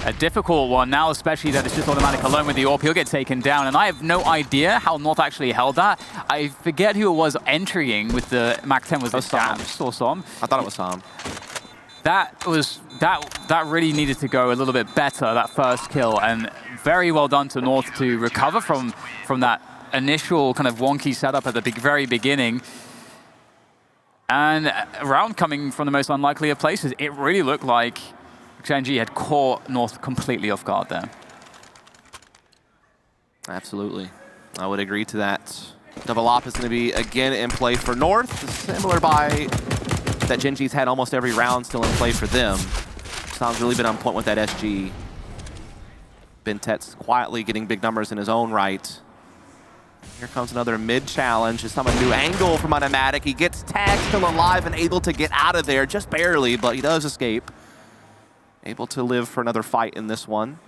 a difficult one now, especially that it's just Automatic alone with the AWP. He'll get taken down, and I have no idea how North actually held that. I forget who it was entering with the MAC-10. Was it Sam or Som? I thought it was Som. That really needed to go a little bit better, that first kill, and very well done to North to recover from that initial kind of wonky setup at the very beginning. And a round coming from the most unlikely of places. It really looked like Gen.G had caught North completely off guard there. Absolutely. I would agree to that. Double op is going to be again in play for North. Similar by that Gen.G's had almost every round still in play for them. Sounds really been on point with that SG. Bentet's quietly getting big numbers in his own right. Here comes another mid challenge. This time a new angle from Automatic. He gets tagged, still alive and able to get out of there, just barely, but he does escape. Able to live for another fight in this one.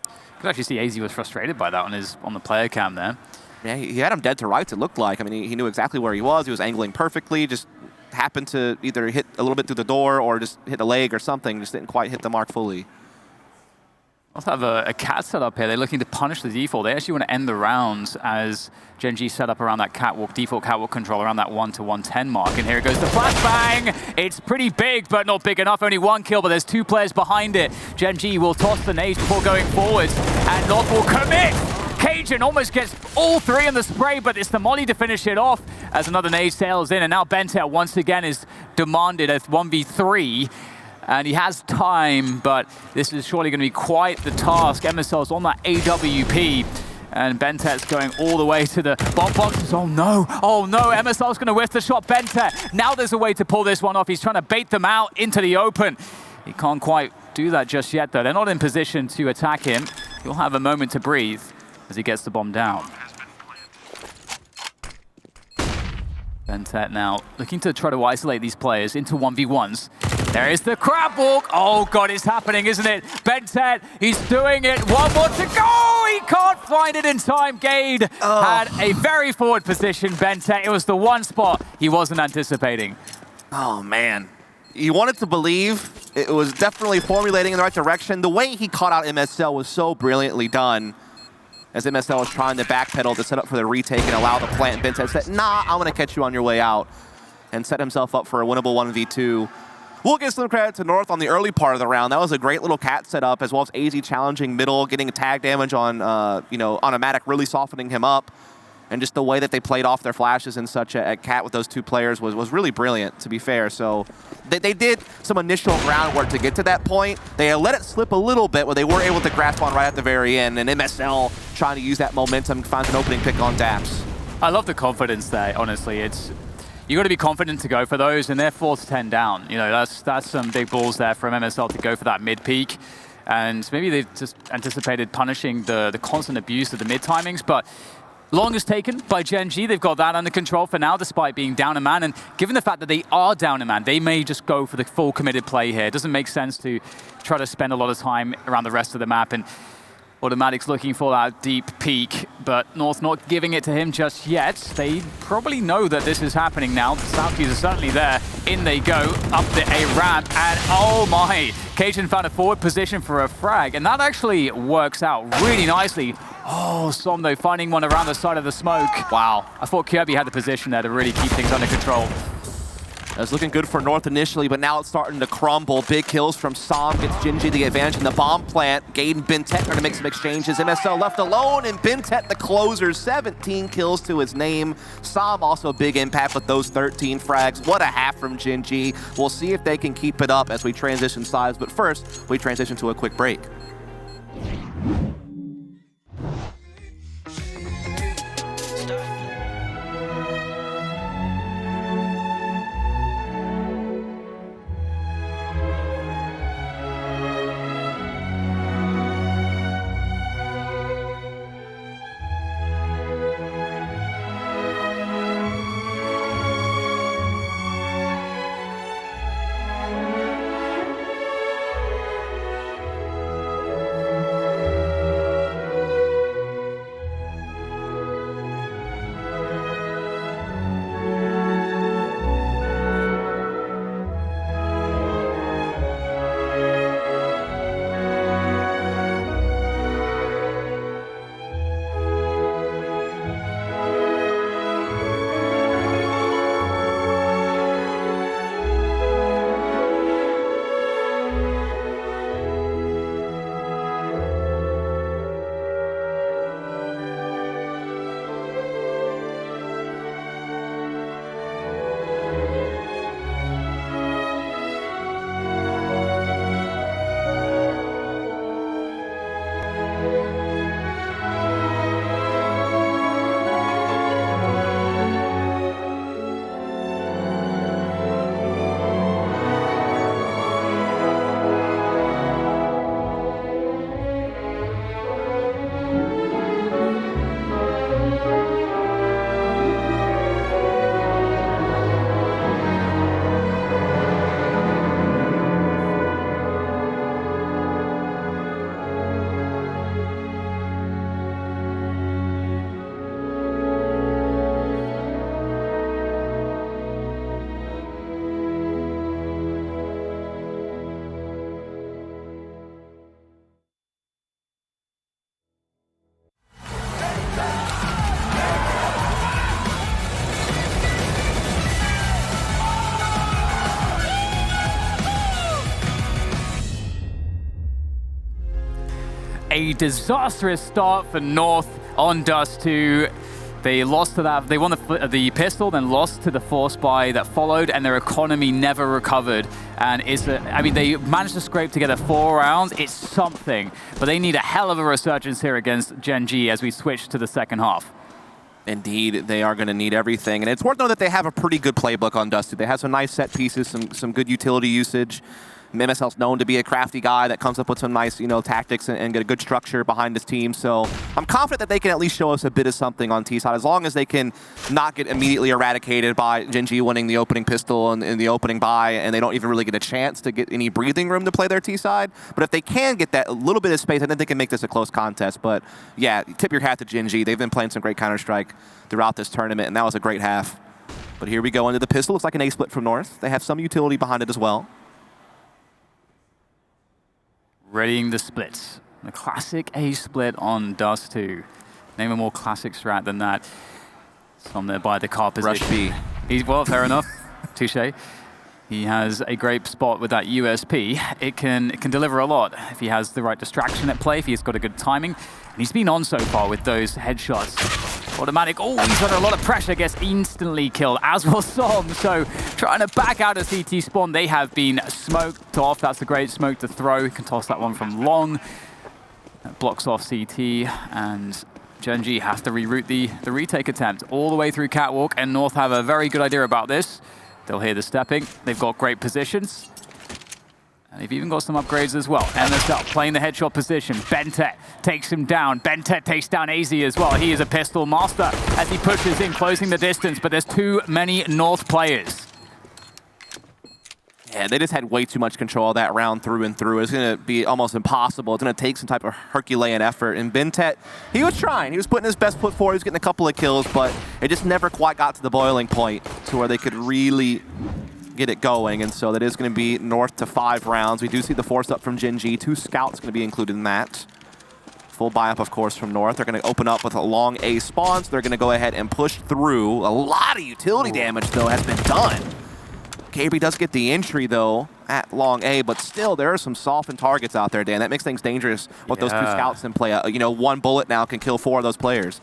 You could actually see AZ was frustrated by that on the player cam there. Yeah, he had him dead to rights, it looked like. I mean, he knew exactly where he was angling perfectly, just happened to either hit a little bit through the door or just hit a leg or something, just didn't quite hit the mark fully. Also have a cat set up here. They're looking to punish the default. They actually want to end the rounds as Gen.G set up around that default catwalk control around that 1 to 110 mark. And here it goes, the flashbang. It's pretty big, but not big enough. Only 1 kill, but there's 2 players behind it. Gen.G will toss the nades before going forwards, and North will commit. Cajun almost gets all 3 in the spray, but it's the molly to finish it off as another nade sails in. And now Bentet once again is demanded as 1v3. And he has time, but this is surely going to be quite the task. MSL's on that AWP, and Bentet's going all the way to the bomb boxes. Oh no, MSL's going to whiff the shot. Bentet, now there's a way to pull this one off. He's trying to bait them out into the open. He can't quite do that just yet, though. They're not in position to attack him. He'll have a moment to breathe as he gets the bomb down. Bentet now looking to try to isolate these players into 1v1s. There is the crab walk. Oh, God, it's happening, isn't it? Bentet, he's doing it. One more to go. He can't find it in time. Gade had a very forward position. Bentet, it was the one spot he wasn't anticipating. Oh, man. You wanted to believe it was definitely formulating in the right direction. The way he caught out MSL was so brilliantly done, as MSL was trying to backpedal to set up for the retake and allow the plant. Bentet said, nah, I'm going to catch you on your way out, and set himself up for a winnable 1v2. We'll give some credit to North on the early part of the round. That was a great little cat setup, as well as AZ challenging middle, getting tag damage on, Automatic, really softening him up. And just the way that they played off their flashes and such at cat with those two players was really brilliant, to be fair. So they did some initial groundwork to get to that point. They let it slip a little bit, where they were able to grasp on right at the very end. And MSL trying to use that momentum, finds an opening pick on Daps. I love the confidence there, honestly. You got to be confident to go for those, and they're 4-10 down. You know, that's some big balls there from MSL to go for that mid peak. And maybe they've just anticipated punishing the constant abuse of the mid timings, but longest taken by Gen.G. They've got that under control for now, despite being down a man. And given the fact that they are down a man, they may just go for the full committed play here. It doesn't make sense to try to spend a lot of time around the rest of the map. And Automatic's looking for that deep peak, but North not giving it to him just yet. They probably know that this is happening now. The South keys are certainly there. In they go, up the A ramp, and oh my! Cajun found a forward position for a frag, and that actually works out really nicely. Oh, Som though, finding one around the side of the smoke. Wow, I thought Kirby had the position there to really keep things under control. It was looking good for North initially, but now it's starting to crumble. Big kills from Som, gets Gen.G the advantage in the bomb plant. Gade and Bentet are to make some exchanges. MSL left alone, and Bentet the closer, 17 kills to his name. Som also a big impact with those 13 frags. What a half from Gen.G. We'll see if they can keep it up as we transition sides, but first, we transition to a quick break. A disastrous start for North on Dust 2. They lost to that. They won the pistol, then lost to the force buy that followed, and their economy never recovered. And they managed to scrape together 4 rounds. It's something, but they need a hell of a resurgence here against Gen.G as we switch to the second half. Indeed, they are going to need everything. And it's worth noting that they have a pretty good playbook on Dust 2. They have some nice set pieces, some good utility usage. MSL's known to be a crafty guy that comes up with some nice, tactics and get a good structure behind his team. So I'm confident that they can at least show us a bit of something on T side, as long as they can not get immediately eradicated by Gen.G winning the opening pistol and in the opening buy, and they don't even really get a chance to get any breathing room to play their T side. But if they can get that a little bit of space, I think they can make this a close contest. But yeah, tip your hat to Gen.G. They've been playing some great Counter-Strike throughout this tournament, and that was a great half. But here we go into the pistol. Looks like an A split from North. They have some utility behind it as well. Readying the splits. The classic A split on Dust 2. Name a more classic strat than that. Some there by the car position. Rush B. Well, fair enough. Touche. He has a great spot with that USP. It can deliver a lot if he has the right distraction at play, if he's got a good timing. And he's been on so far with those headshots. Automatic, oh, he's under a lot of pressure, gets instantly killed, as will Som. So trying to back out of CT spawn, they have been smoked off. That's a great smoke to throw. You can toss that one from long. That blocks off CT, and Gen.G has to reroute the retake attempt all the way through Catwalk, and North have a very good idea about this. They'll hear the stepping. They've got great positions. And they've even got some upgrades as well. MSL playing the headshot position. Bentet takes him down. Bentet takes down AZ as well. He is a pistol master as he pushes in, closing the distance, but there's too many North players. Yeah, they just had way too much control of that round through and through. It's going to be almost impossible. It's going to take some type of Herculean effort. And Bentet, he was trying. He was putting his best foot forward. He was getting a couple of kills, but it just never quite got to the boiling point to where they could really get it going. And so that is going to be North to 5 rounds. We do see the force up from Gen.G. 2 scouts going to be included in that. Full buy up, of course, from North. They're going to open up with a long A spawn, so they're going to go ahead and push through. A lot of utility damage, though, has been done. KB does get the entry, though, at long A, but still, there are some softened targets out there, Dan. That makes things dangerous with those 2 scouts in play. One bullet now can kill 4 of those players.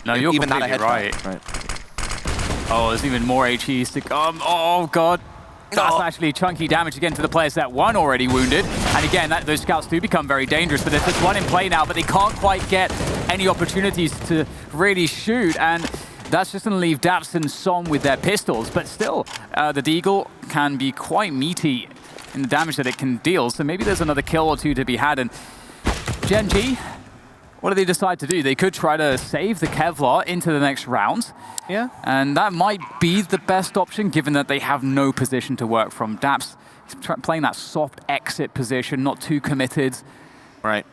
No, you're even completely not a right. Oh, there's even more HEs to come. Oh, God. That's actually chunky damage again to the players that one already wounded. And again, those scouts do become very dangerous, but there's just one in play now, but they can't quite get any opportunities to really shoot. And that's just going to leave Daps and Som with their pistols. But still, the Deagle can be quite meaty in the damage that it can deal. So maybe there's another kill or 2 to be had. And Gen.G, what do they decide to do? They could try to save the Kevlar into the next round. Yeah. And that might be the best option, given that they have no position to work from. Daps playing that soft exit position, not too committed. Right.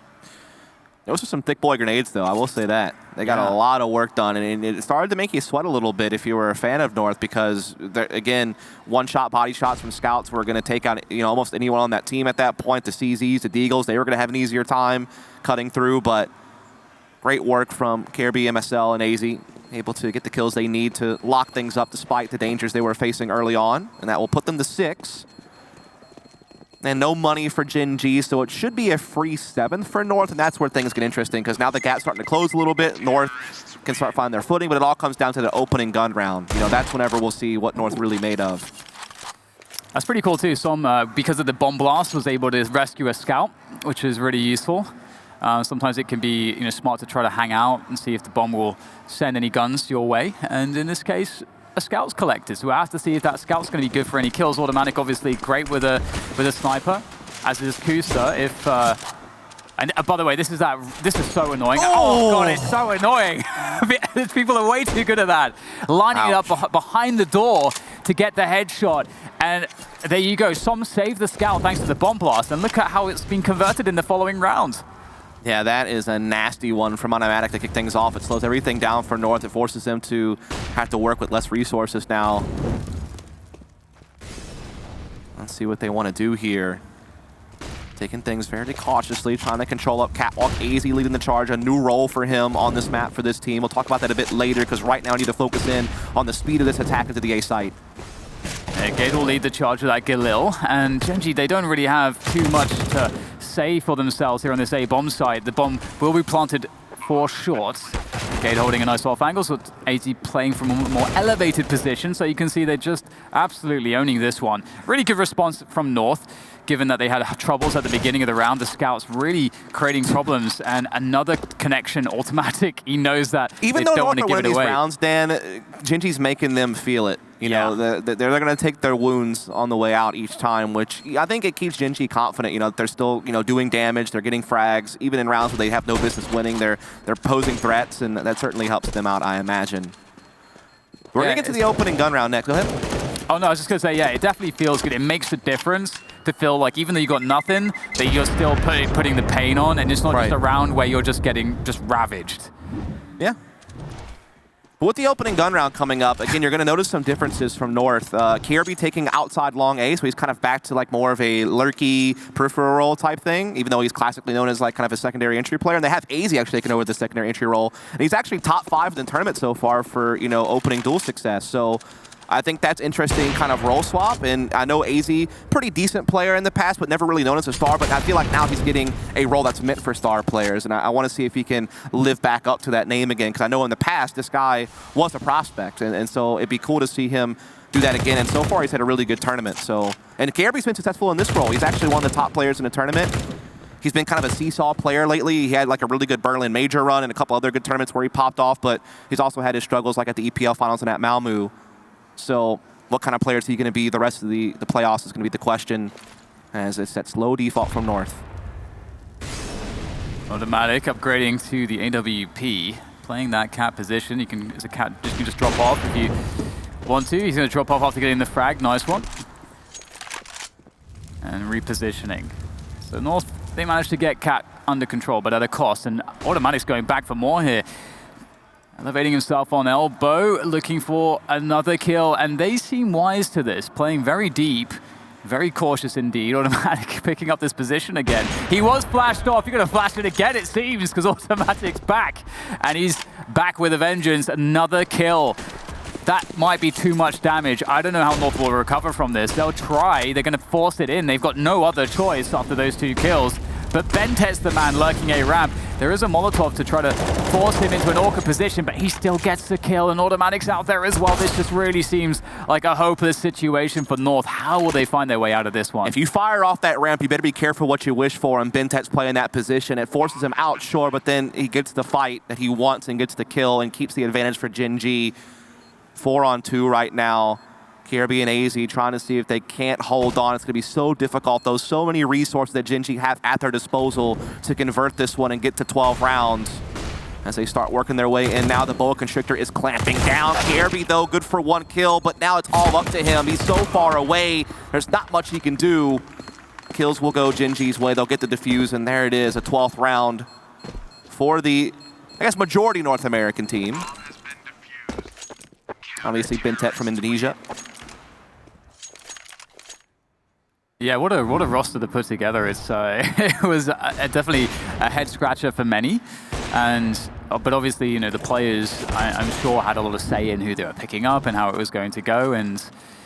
Those are some thick boy grenades, though. I will say that. They got a lot of work done, and it started to make you sweat a little bit if you were a fan of North, because, again, one-shot body shots from scouts were going to take out almost anyone on that team at that point. The CZs, the Deagles, they were going to have an easier time cutting through, but great work from KRB, MSL, and AZ, able to get the kills they need to lock things up despite the dangers they were facing early on, and that will put them to 6. And no money for Gen.G, so it should be a free 7th for North, and that's where things get interesting, because now the gap's starting to close a little bit. North can start finding their footing, but it all comes down to the opening gun round. That's whenever we'll see what North really made of. That's pretty cool too. Som, because of the bomb blast, was able to rescue a scout, which is really useful. Sometimes it can be smart to try to hang out and see if the bomb will send any guns your way. And in this case, a scout's collected, so we have to see if that scout's going to be good for any kills. Automatic, obviously, great with a sniper, as is Kusa. And by the way, this is so annoying. Oh God, it's so annoying. People are way too good at that. Lining it up behind the door to get the headshot. And there you go. Som saved the scout thanks to the bomb blast. And look at how it's been converted in the following round. Yeah, that is a nasty one from Anaheim to kick things off. It slows everything down for North. It forces them to have to work with less resources now. Let's see what they want to do here. Taking things very cautiously, trying to control up Catwalk. AZ leading the charge, a new role for him on this map for this team. We'll talk about that a bit later, because right now we need to focus in on the speed of this attack into the A site. Gate will lead the charge with that Galil, and Gen.G, they don't really have too much to say for themselves here on this A bomb site. The bomb will be planted for short. Gate holding a nice off angle, so AZ playing from a more elevated position, so you can see they're just absolutely owning this one. Really good response from North, given that they had troubles at the beginning of the round. The scouts really creating problems, and another connection, automatic. He knows that even they though don't want North to are give it winning these away. rounds, Dan, Gen.G's making them feel it. You know, they're going to take their wounds on the way out each time, which I think it keeps Gen.G confident. You know, they're still, you know, doing damage. They're getting frags. Even in rounds where they have no business winning, they're posing threats, and that certainly helps them out, I imagine. We're going to get to the opening gun round next. Go ahead. Oh, no, I was just going to say, yeah, it definitely feels good. It makes a difference to feel like even though you got nothing, that you're still putting the pain on, and it's not just a round where you're just getting ravaged. Yeah. But with the opening gun round coming up, again, you're going to notice some differences from North. KRB taking outside long A, so he's kind of back to like more of a lurky peripheral role type thing, even though he's classically known as like kind of a secondary entry player. And they have AZ actually taking over the secondary entry role. And he's actually top 5 in the tournament so far for, you know, opening duel success. So I think that's interesting kind of role swap. And I know AZ, pretty decent player in the past, but never really known as a star. But I feel like now he's getting a role that's meant for star players. And I want to see if he can live back up to that name again. Because I know in the past, this guy was a prospect. And so it'd be cool to see him do that again. And so far, he's had a really good tournament. And KRB's been successful in this role. He's actually one of the top players in the tournament. He's been kind of a seesaw player lately. He had like a really good Berlin Major run and a couple other good tournaments where he popped off. But he's also had his struggles like at the EPL finals and at Malmö. So what kind of player is he going to be the rest of the playoffs is going to be the question, as it's that slow default from North. Automatic upgrading to the AWP, playing that cat position. You can, as a cat, you can just drop off if you want to. He's going to drop off after getting the frag. Nice one. And repositioning. So North, they managed to get cat under control, but at a cost. And Automatic's going back for more here. Elevating himself on elbow, looking for another kill, and they seem wise to this, playing very deep, very cautious indeed. Automatic picking up this position again. He was flashed off. You're going to flash it again, it seems, because Automatic's back, and he's back with a vengeance. Another kill. That might be too much damage. I don't know how North will recover from this. They'll try. They're going to force it in. They've got no other choice after those 2 kills. But Bentet's the man lurking a ramp. There is a Molotov to try to force him into an awkward position, but he still gets the kill, and Automatic's out there as well. This just really seems like a hopeless situation for North. How will they find their way out of this one? If you fire off that ramp, you better be careful what you wish for, and Bentet's playing that position. It forces him out, sure, but then he gets the fight that he wants and gets the kill and keeps the advantage for Gen.G. 4-on-2 right now. KRB and AZ trying to see if they can't hold on. It's going to be so difficult, though. So many resources that Gen.G have at their disposal to convert this one and get to 12 rounds as they start working their way in. Now the Boa Constrictor is clamping down. KRB, though, good for 1 kill, but now it's all up to him. He's so far away. There's not much he can do. Kills will go Gen.G's way. They'll get the defuse, and there it is, a 12th round for the, I guess, majority North American team. Obviously, Bentet from Indonesia. Yeah, what a roster to put together. It's it was definitely a head scratcher for many, and but obviously, you know, the players I'm sure had a lot of say in who they were picking up and how it was going to go, and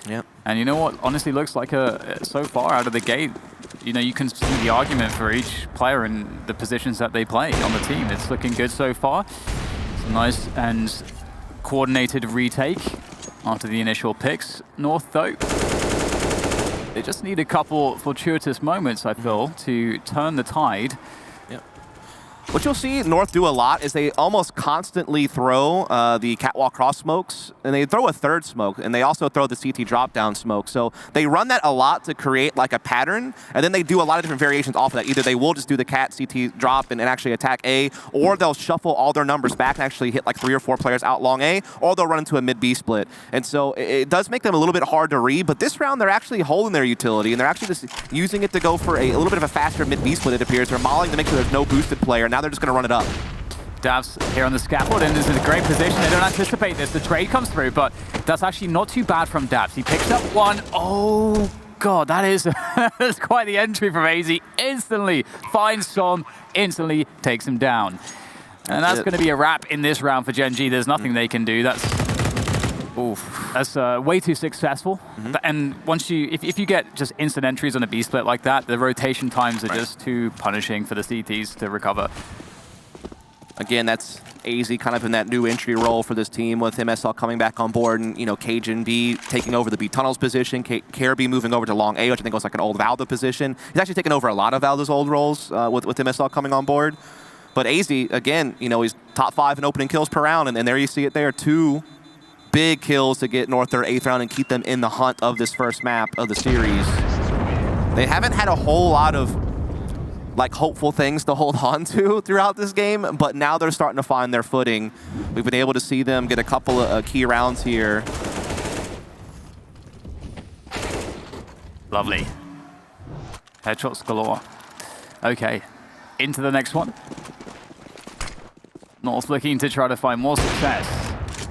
you know what, honestly looks like so far out of the gate, you know, you can see the argument for each player and the positions that they play on the team. It's looking good so far. It's a nice and coordinated retake after the initial picks. North, though, they just need a couple fortuitous moments, I feel, to turn the tide. What you'll see North do a lot is they almost constantly throw the catwalk cross smokes, and they throw a third smoke, and they also throw the CT drop down smoke. So they run that a lot to create like a pattern, and then they do a lot of different variations off of that. Either they will just do the cat CT drop and actually attack A, or they'll shuffle all their numbers back and actually hit like 3 or 4 players out long A, or they'll run into a mid B split. And so it does make them a little bit hard to read, but this round they're actually holding their utility, and they're actually just using it to go for a little bit of a faster mid B split, it appears. They're molling to make sure there's no boosted player. Now they're just going to run it up. Davs here on the scaffold, and is in a great position. They don't anticipate this. The trade comes through, but that's actually not too bad from Davs. He picks up 1. Oh, God, that is that's quite the entry from AZ. Instantly finds Som, instantly takes him down. And that's going to be a wrap in this round for Gen.G. There's nothing they can do. That's way too successful. And once if you get just instant entries on a B split like that, the rotation times are just too punishing for the CTs to recover. Again, that's AZ kind of in that new entry role for this team with MSL coming back on board, and, you know, Gen.B taking over the B tunnels position, KRB moving over to long A, which I think was like an old Valda position. He's actually taken over a lot of Valda's old roles with MSL coming on board. But AZ, again, you know, he's top 5 in opening kills per round, and there you see it there, 2 big kills to get North their 8th round and keep them in the hunt of this first map of the series. They haven't had a whole lot of like hopeful things to hold on to throughout this game, but now they're starting to find their footing. We've been able to see them get a couple of key rounds here. Lovely. Headshots galore. Okay, into the next one. North looking to try to find more success.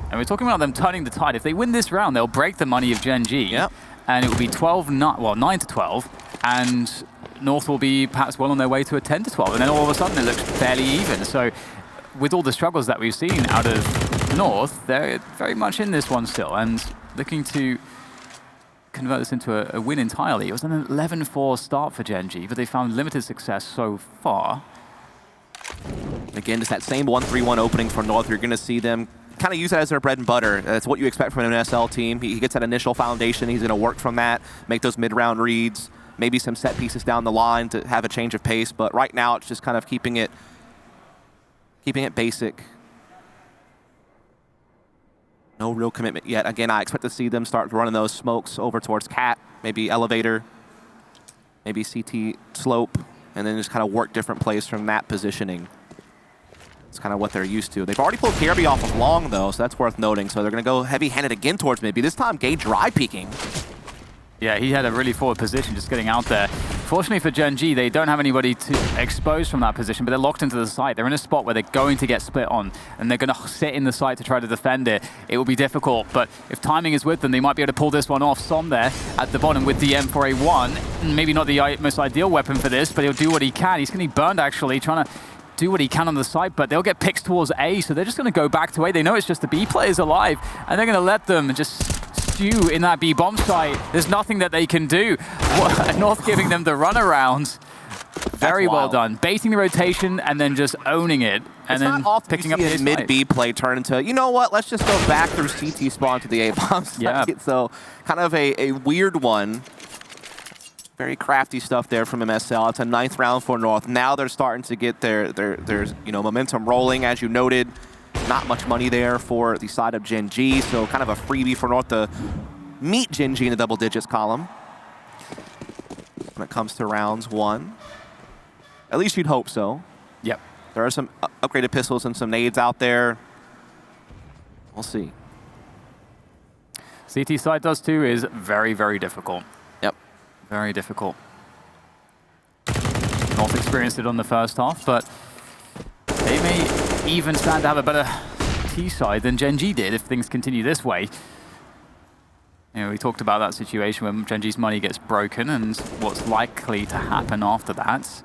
And we're talking about them turning the tide. If they win this round, they'll break the money of Gen.G. Yep. And it will be 9 to 12. And North will be perhaps well on their way to a 10 to 12. And then all of a sudden it looks fairly even. So with all the struggles that we've seen out of North, they're very much in this one still and looking to convert this into a win entirely. It was an 11-4 start for Gen.G, but they found limited success so far. Again, just that same 1-3-1 opening for North. You're going to see them kind of use it as their bread and butter. That's what you expect from an SL team. He gets that initial foundation. He's going to work from that, make those mid-round reads, maybe some set pieces down the line to have a change of pace. But right now, it's just kind of keeping it basic. No real commitment yet. Again, I expect to see them start running those smokes over towards Cat, maybe Elevator, maybe CT Slope, and then just kind of work different plays from that positioning. It's kind of what they're used to. They've already pulled Kirby off of long, though, so that's worth noting. So they're going to go heavy-handed again towards maybe. This time, Gage dry peeking. Yeah, he had a really forward position just getting out there. Fortunately for Gen.G, they don't have anybody to expose from that position, but they're locked into the site. They're in a spot where they're going to get split on, and they're going to sit in the site to try to defend it. It will be difficult, but if timing is with them, they might be able to pull this one off. Som there at the bottom with the M4A1. Maybe not the most ideal weapon for this, but he'll do what he can. He's going to be burned, actually, trying to do what he can on the side, but they'll get picks towards A, so they're just going to go back to A. They know it's just the B players alive, and they're going to let them just stew in that B bomb site. There's nothing that they can do. North giving them the runaround. Very well done. Baiting the rotation and then just owning it, and then picking up the mid B play turn into, you know what, let's just go back through CT spawn to the A bomb site. Yeah. So kind of a weird one. Very crafty stuff there from MSL. It's a 9th round for North. Now they're starting to get their momentum rolling, as you noted. Not much money there for the side of Gen.G, so kind of a freebie for North to meet Gen.G in the double digits column when it comes to rounds 1. At least you'd hope so. Yep. There are some upgraded pistols and some nades out there. We'll see. CT side does too is very, very difficult. Yep. Very difficult. North experienced it on the first half, but they may even stand to have a better T side than Gen.G did if things continue this way. You know, we talked about that situation when Gen.G's money gets broken and what's likely to happen after that.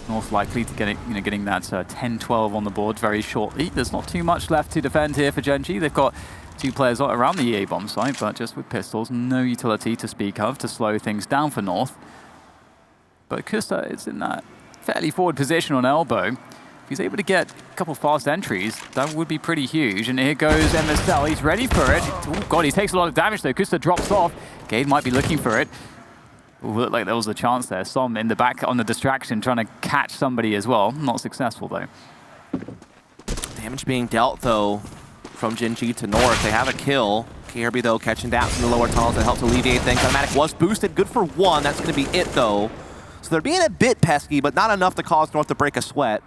North likely to getting that 10-12 on the board very shortly. There's not too much left to defend here for Gen.G. They've got 2 players around the EA bomb site, but just with pistols, no utility to speak of to slow things down for North. But Kusta is in that fairly forward position on elbow. If he's able to get a couple fast entries, that would be pretty huge. And here goes MSL. He's ready for it. Oh god, he takes a lot of damage though. Kusta drops off. Gade might be looking for it. Ooh, looked like there was a chance there. Som in the back on the distraction, trying to catch somebody as well. Not successful though. Damage being dealt though from Gen.G to North. They have a kill. KRB though catching down from the lower tunnels that helps alleviate things. Automatic was boosted. Good for 1. That's going to be it though. So they're being a bit pesky, but not enough to cause North to break a sweat.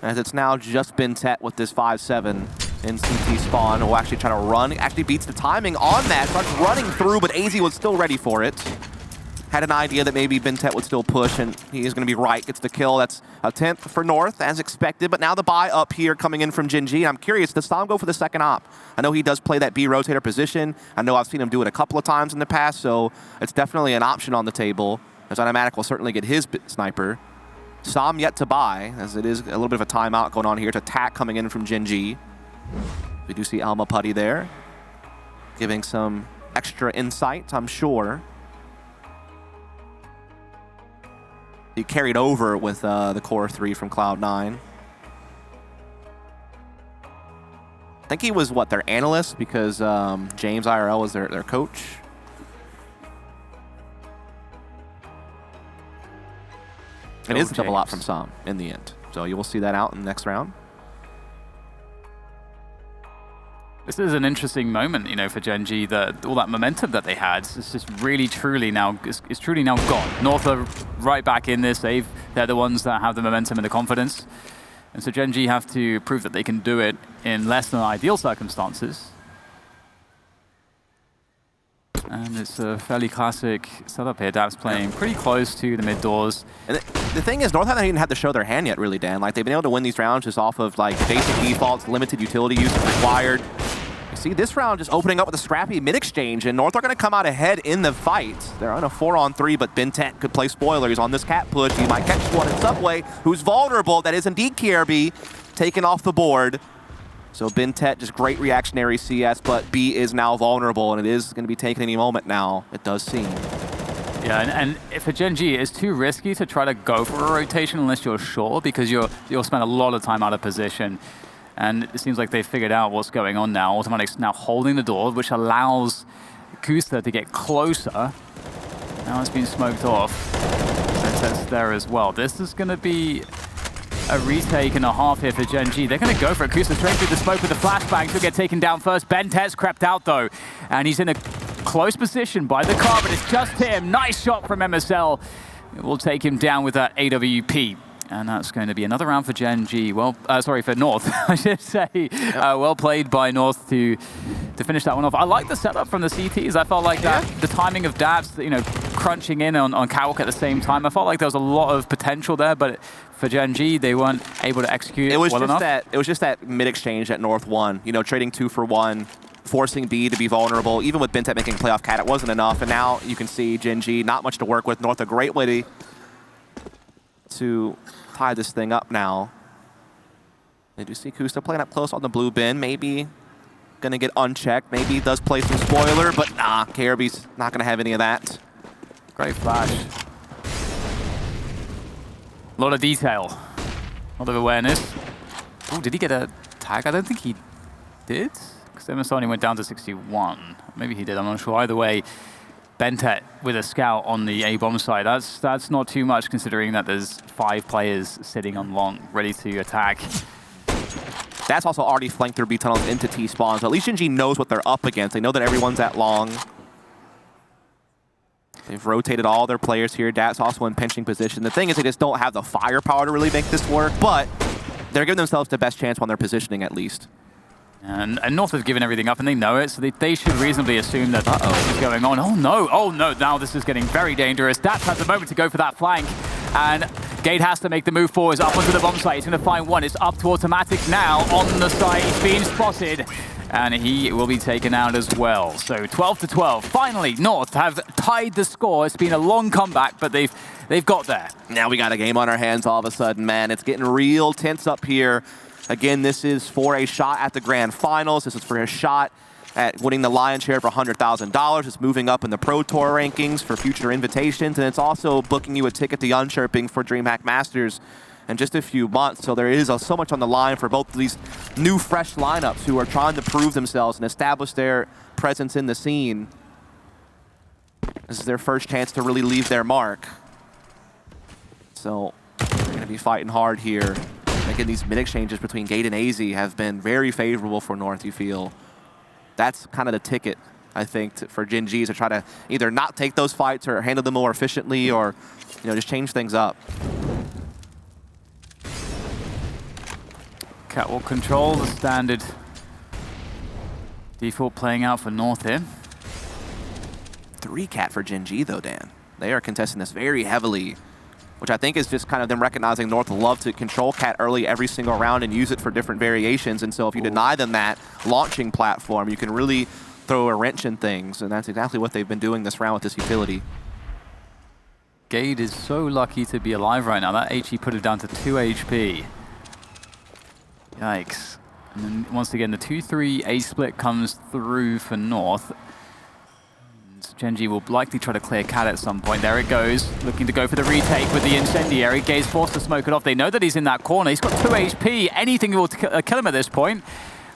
As it's now just been Tet with this 5-7 in CT spawn. Will actually try to run. Actually beats the timing on that. Starts running through, but AZ was still ready for it. Had an idea that maybe Bentet would still push, and he is going to be right. Gets the kill. That's a 10th for North, as expected. But now the buy up here coming in from Gen.G. I'm curious, does Sam go for the second op? I know he does play that B rotator position. I know I've seen him do it a couple of times in the past, so it's definitely an option on the table. As Automatic will certainly get his sniper. Sam yet to buy, as it is a little bit of a timeout going on here. It's attack coming in from Gen.G. We do see Alma Putty there, giving some extra insight, I'm sure. He carried over with the core 3 from Cloud9. I think he was, what, their analyst, because James IRL was their coach. It is a double op from Sam in the end. So you will see that out in the next round. This is an interesting moment, you know, for Gen.G. All that momentum that they had, it's just really, truly now, it's truly now gone. North are right back in this. They're the ones that have the momentum and the confidence. And so Gen.G have to prove that they can do it in less than ideal circumstances. And it's a fairly classic setup here. Daps playing pretty close to the mid doors. And the thing is, North haven't even had to show their hand yet, really, Dan. Like, they've been able to win these rounds just off of, like, basic defaults, limited utility use required. You see this round just opening up with a scrappy mid-exchange, and North are going to come out ahead in the fight. They're on a 4-on-3, but BenTech could play spoiler. He's on this cat push. He might catch one in Subway, who's vulnerable. That is indeed KRB, taken off the board. So BenTech, just great reactionary CS, but B is now vulnerable, and it is going to be taken any moment now, it does seem. Yeah, and for Gen.G, it's too risky to try to go for a rotation unless you're sure, because you'll spend a lot of time out of position. And it seems like they've figured out what's going on now. Automatic's now holding the door, which allows Kusta to get closer. Now it's been smoked off. That's there as well. This is going to be a retake and a half here for Gen.G. They're going to go for it. Kusta straight through the smoke with the flashbang. He'll get taken down first. BenTech's crept out, though. And he's in a close position by the car, but it's just him. Nice shot from MSL. It will take him down with that AWP. And that's going to be another round for Gen.G. Well, sorry, for North, I should say. Well played by North to finish that one off. I like the setup from the CTs. I felt like that the timing of Daps, you know, crunching in on Catwalk at the same time. I felt like there was a lot of potential there, but for Gen.G, they weren't able to execute it well enough. It was just that mid-exchange that North won. You know, trading 2 for 1, forcing B to be vulnerable. Even with BenTech making playoff cat, it wasn't enough. And now you can see Gen.G, not much to work with. North, a great way to tie this thing up now. They do see Kusta playing up close on the blue bin. Maybe gonna get unchecked. Maybe he does play some spoiler, but nah, KRB's not gonna have any of that. Great flash. A lot of detail. A lot of awareness. Oh, did he get a tag? I don't think he did. Because MSL only went down to 61. Maybe he did, I'm not sure. Either way, BenTech with a scout on the A-bomb side. That's not too much considering that there's 5 players sitting on long, ready to attack. That's also already flanked their B tunnels into T-spawn, so at least Gen.G knows what they're up against. They know that everyone's at long. They've rotated all their players here. Daps also in pinching position. The thing is they just don't have the firepower to really make this work, but they're giving themselves the best chance on their positioning at least. And North have given everything up, and they know it, so they should reasonably assume that, this is going on. Oh no, now this is getting very dangerous. Daps has a moment to go for that flank, and Gate has to make the move forwards up onto the bomb site. He's going to find one. It's up to Automatic now on the site. He's being spotted, and he will be taken out as well. So 12-12. Finally, North have tied the score. It's been a long comeback, but they've got there. Now we got a game on our hands all of a sudden, man. It's getting real tense up here. Again, this is for a shot at the Grand Finals. This is for a shot at winning the Lion's Share for $100,000. It's moving up in the Pro Tour rankings for future invitations, and it's also booking you a ticket to Jönköping for DreamHack Masters in just a few months. So there is so much on the line for both of these new, fresh lineups who are trying to prove themselves and establish their presence in the scene. This is their first chance to really leave their mark. So they're going to be fighting hard here. Again, these mid-exchanges between Gate and AZ have been very favorable for North, you feel. That's kind of the ticket, I think, for Gen.G to try to either not take those fights or handle them more efficiently or, you know, just change things up. Catwalk control, the standard default playing out for North here. 3 cat for Gen.G though, Dan. They are contesting this very heavily, which I think is just kind of them recognizing North love to control cat early every single round and use it for different variations. And so if you deny them that launching platform, you can really throw a wrench in things. And that's exactly what they've been doing this round with this utility. Gade is so lucky to be alive right now. That HE put it down to 2 HP. Yikes. And then once again, the 2-3 A split comes through for North. Gen.G will likely try to clear cat at some point. There it goes, looking to go for the retake with the incendiary. Gade's forced to smoke it off. They know that he's in that corner. He's got 2 HP. Anything will kill him at this point.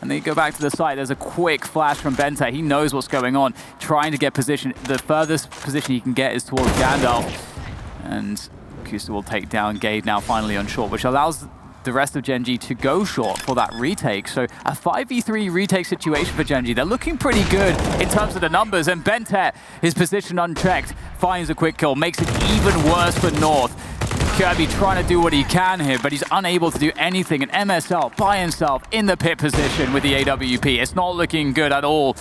And they go back to the site. There's a quick flash from BenTech. He knows what's going on, trying to get position. The furthest position he can get is towards Gandalf. And Kusta will take down Gade now finally on short, which allows the rest of Gen.G to go short for that retake. So a 5v3 retake situation for Gen.G. They're looking pretty good in terms of the numbers, and Bentet, his position unchecked, finds a quick kill, makes it even worse for North. Kirby trying to do what he can here, but he's unable to do anything. And MSL by himself in the pit position with the AWP. It's not looking good at all.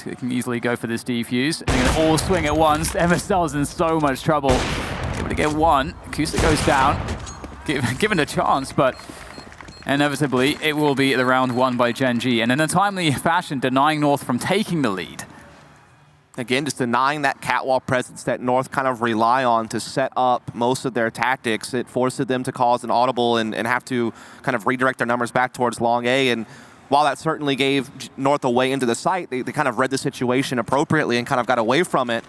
He can easily go for this defuse. And they're gonna all swing at once. MSL's in so much trouble. Able to get one. Kusa goes down, given a chance, but inevitably it will be the round won by Gen.G. And in a timely fashion, denying North from taking the lead. Again, just denying that catwalk presence that North kind of rely on to set up most of their tactics. It forces them to cause an audible and have to kind of redirect their numbers back towards long A. And while that certainly gave North a way into the site, they kind of read the situation appropriately and kind of got away from it.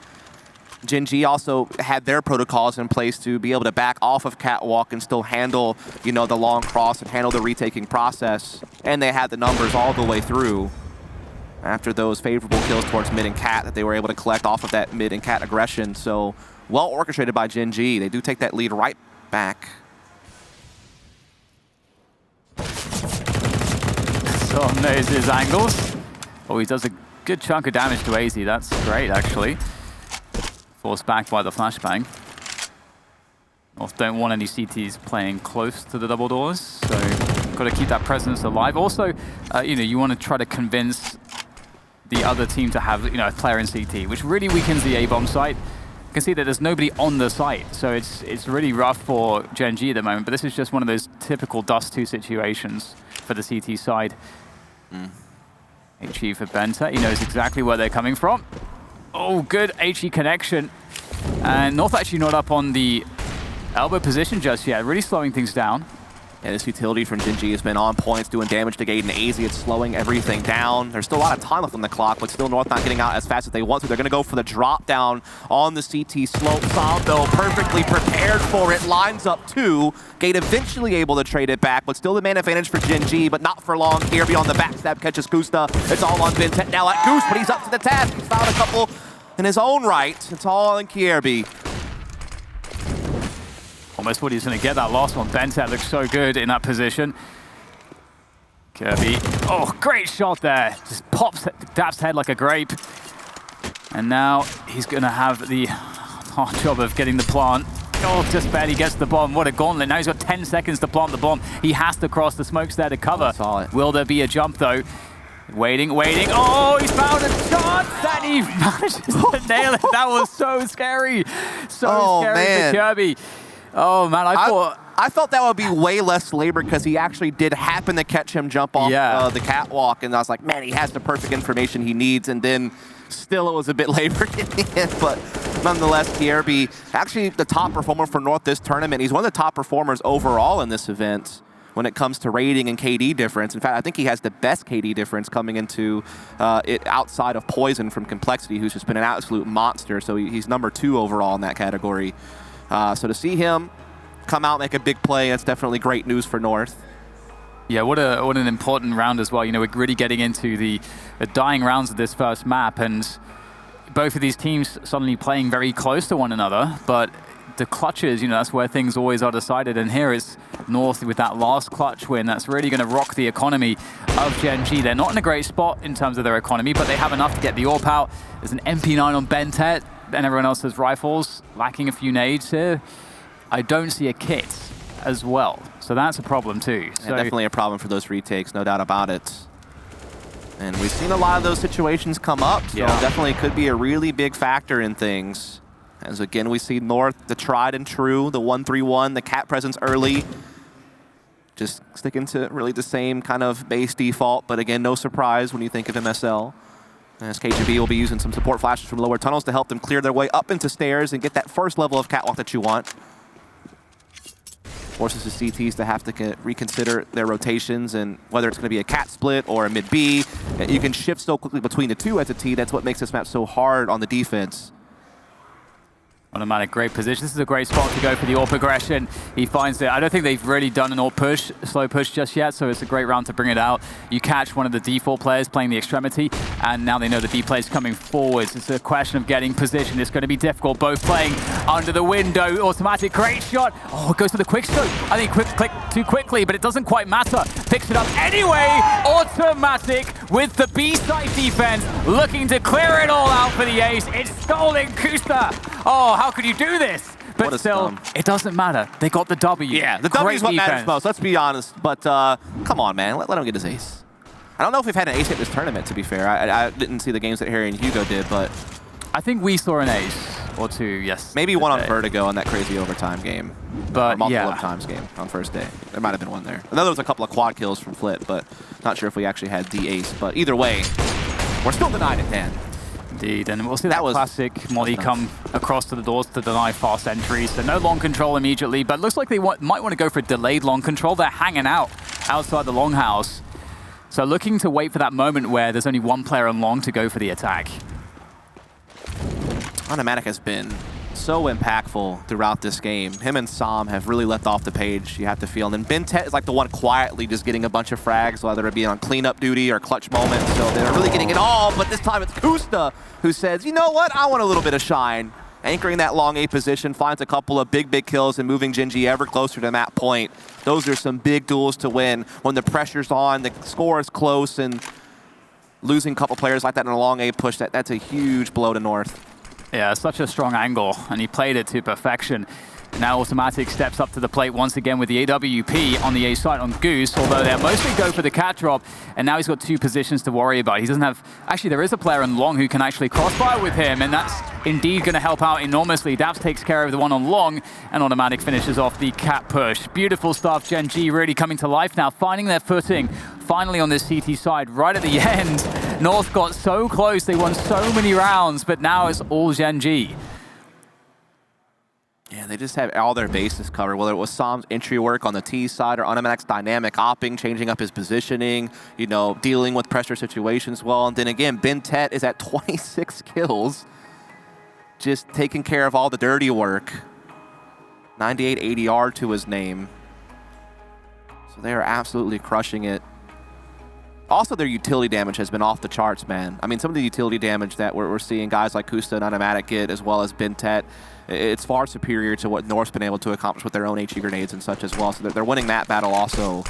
Gen.G also had their protocols in place to be able to back off of catwalk and still handle, you know, the long cross and handle the retaking process. And they had the numbers all the way through after those favorable kills towards mid and cat that they were able to collect off of that mid and cat aggression. So well orchestrated by Gen.G. They do take that lead right back. So knows his angles. Oh, he does a good chunk of damage to AZ. That's great, actually. Forced back by the flashbang. North don't want any CTs playing close to the double doors, so got to keep that presence alive. Also, you know, you want to try to convince the other team to have, you know, a player in CT, which really weakens the A-bomb site. You can see that there's nobody on the site, so it's really rough for Gen.G at the moment, but this is just one of those typical Dust 2 situations for the CT side. HE for Benta, he knows exactly where they're coming from. Oh, good HE connection. And North actually not up on the elbow position just yet, really slowing things down. Yeah, this utility from Gen.G has been on points, doing damage to Gate and AZ. It's slowing everything down. There's still a lot of time left on the clock, but still North not getting out as fast as they want to. They're going to go for the drop down on the CT slope. Sound, though, perfectly prepared for it. Lines up two. Gate eventually able to trade it back, but still the man advantage for Gen.G, but not for long. Kirby on the backstab catches Gusta. It's all on Bentet now at Goose, but he's up to the task. He's found a couple in his own right. It's all on Kirby. Almost thought he was going to get that last one. Bentet looks so good in that position. Kirby, oh, great shot there. Just pops Dap's head like a grape. And now he's going to have the hard job of getting the plant. Oh, just barely gets the bomb. What a gauntlet. Now he's got 10 seconds to plant the bomb. He has to cross. The smoke's there to cover. Will there be a jump, though? Waiting, waiting. Oh, he's found a chance and he manages to nail it. That was so scary. So scary for Kirby. Oh man, I thought that would be way less labor because he actually did happen to catch him jump off the catwalk, and I was like, man, he has the perfect information he needs, and then still it was a bit labored in the end, but nonetheless, Kirby, actually the top performer for North this tournament. He's one of the top performers overall in this event when it comes to rating and KD difference. In fact, I think he has the best KD difference coming into it outside of Poison from Complexity, who's just been an absolute monster, so he's number 2 overall in that category. So to see him come out, make a big play, that's definitely great news for North. Yeah, what an important round as well. You know, we're really getting into the dying rounds of this first map, and both of these teams suddenly playing very close to one another, but the clutches, you know, that's where things always are decided, and here is North with that last clutch win. That's really going to rock the economy of Gen.G. They're not in a great spot in terms of their economy, but they have enough to get the AWP out. There's an MP9 on Bentet, and everyone else has rifles, lacking a few nades here. I don't see a kit as well, so that's a problem too. So definitely a problem for those retakes, no doubt about it. And we've seen a lot of those situations come up, so definitely could be a really big factor in things. As again, we see North, the tried and true, the 1-3-1, the cat presence early. Just sticking to really the same kind of base default, but again, no surprise when you think of MSL. As KGB will be using some support flashes from lower tunnels to help them clear their way up into stairs and get that first level of catwalk that you want. Forces the CTs to have to reconsider their rotations, and whether it's going to be a cat split or a mid B, you can shift so quickly between the two as a T. That's what makes this map so hard on the defense. Automatic, great position. This is a great spot to go for the AWP aggression. He finds it. I don't think they've really done an AWP push, slow push just yet, so it's a great round to bring it out. You catch one of the default players playing the extremity. And now they know the B play is coming forwards. It's a question of getting position. It's going to be difficult. Both playing under the window. Automatic, great shot. Oh, it goes for the quick stroke. I think quick click too quickly, but it doesn't quite matter. Picks it up anyway. Automatic with the B-side defense, looking to clear it all out for the ace. It's stolen, Kusta. Oh, how could you do this? But still, it doesn't matter. They got the W. Yeah, the W is what matters most, let's be honest. But come on, man, let him get his ace. I don't know if we've had an ace hit this tournament, to be fair. I didn't see the games that Harry and Hugo did, but... I think we saw an ace or two, yes. Maybe one on Vertigo on that crazy overtime game. But or multiple overtimes game on first day. There might have been one there. I know there was a couple of quad kills from Flit, but not sure if we actually had the ace. But either way, we're still denied at 10. Indeed, and we'll see that classic Molly come across to the doors to deny fast entries. So no long control immediately, but looks like they might want to go for a delayed long control. They're hanging out outside the longhouse. So looking to wait for that moment where there's only one player on long to go for the attack. Anaheim has been so impactful throughout this game. Him and Sam have really left off the page, you have to feel. And then Bintet is like the one quietly just getting a bunch of frags, whether it be on cleanup duty or clutch moments. So they're really getting it all, but this time it's Kusta who says, you know what, I want a little bit of shine. Anchoring that long A position, finds a couple of big kills and moving Gen.G ever closer to that point. Those are some big duels to win when the pressure's on, the score is close, and losing a couple players like that in a long A push, that's a huge blow to North. Yeah, such a strong angle, and he played it to perfection. Now Automatic steps up to the plate once again with the AWP on the A side on Goose, although they'll mostly go for the cat drop, and now he's got two positions to worry about. He doesn't have... Actually, there is a player on long who can actually crossfire with him, and that's indeed going to help out enormously. Daps takes care of the one on long, and Automatic finishes off the cat push. Beautiful stuff. Gen.G really coming to life now, finding their footing, finally on this CT side, right at the end. North got so close, they won so many rounds, but now it's all Gen.G. Yeah, they just have all their bases covered, whether it was Sam's entry work on the T side or Automatic's dynamic opping, changing up his positioning, you know, dealing with pressure situations well. And then again, Bintet is at 26 kills, just taking care of all the dirty work. 98 ADR to his name. So they are absolutely crushing it. Also, their utility damage has been off the charts, man. I mean, some of the utility damage that we're seeing guys like Kusta and Automatic get, as well as Bintet, it's far superior to what North's been able to accomplish with their own HE grenades and such as well. So they're winning that battle also.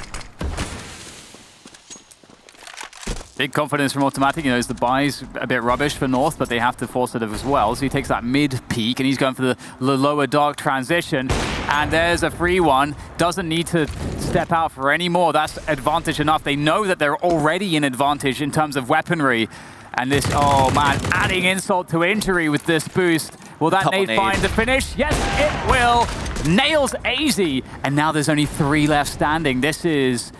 Big confidence from Automatic. You know, the buy's a bit rubbish for North, but they have to force it as well. So he takes that mid peak and he's going for the lower dark transition. And there's a free one. Doesn't need to step out for any more. That's advantage enough. They know that they're already in advantage in terms of weaponry. And this, oh man, adding insult to injury with this boost. Will that nade find the finish? Yes, it will. Nails AZ. And now there's only 3 left standing. This is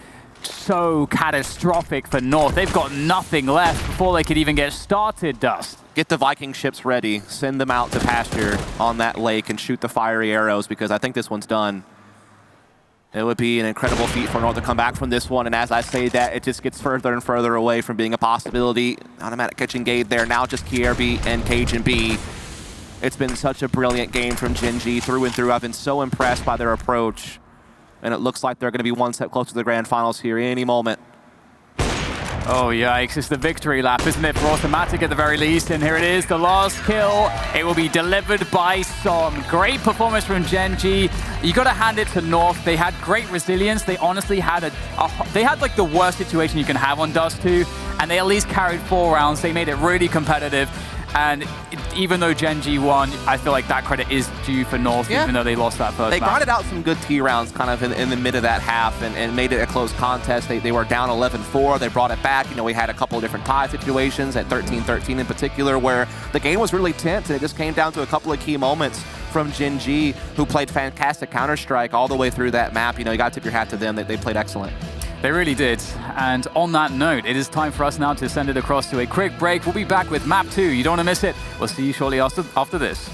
so catastrophic for North. They've got nothing left before they could even get started, Dust. Get the Viking ships ready. Send them out to pasture on that lake and shoot the fiery arrows, because I think this one's done. It would be an incredible feat for North to come back from this one, and as I say that, it just gets further and further away from being a possibility. Automatic catching Gade there, now just KRB and Cajun B. It's been such a brilliant game from Gen.G through and through. I've been so impressed by their approach, and it looks like they're going to be one step closer to the grand finals here any moment. Oh yikes, it's the victory lap, isn't it, for Automatic at the very least? And here it is, the last kill. It will be delivered by Som. Great performance from Gen.G. You got to hand it to North. They had great resilience. They honestly had they had like the worst situation you can have on Dust 2, and they at least carried 4 rounds. They made it really competitive. And even though Gen.G won, I feel like that credit is due for North, even though they lost that first They match. grinded out some good T rounds kind of in the mid of that half and made it a close contest. They were down 11-4. They brought it back. You know, we had a couple of different tie situations at 13-13 in particular, where the game was really tense, and it just came down to a couple of key moments from Gen.G, who played fantastic Counter-Strike all the way through that map. You know, you got to tip your hat to them. They played excellent. They really did. And on that note, it is time for us now to send it across to a quick break. We'll be back with Map 2. You don't want to miss it. We'll see you shortly after this.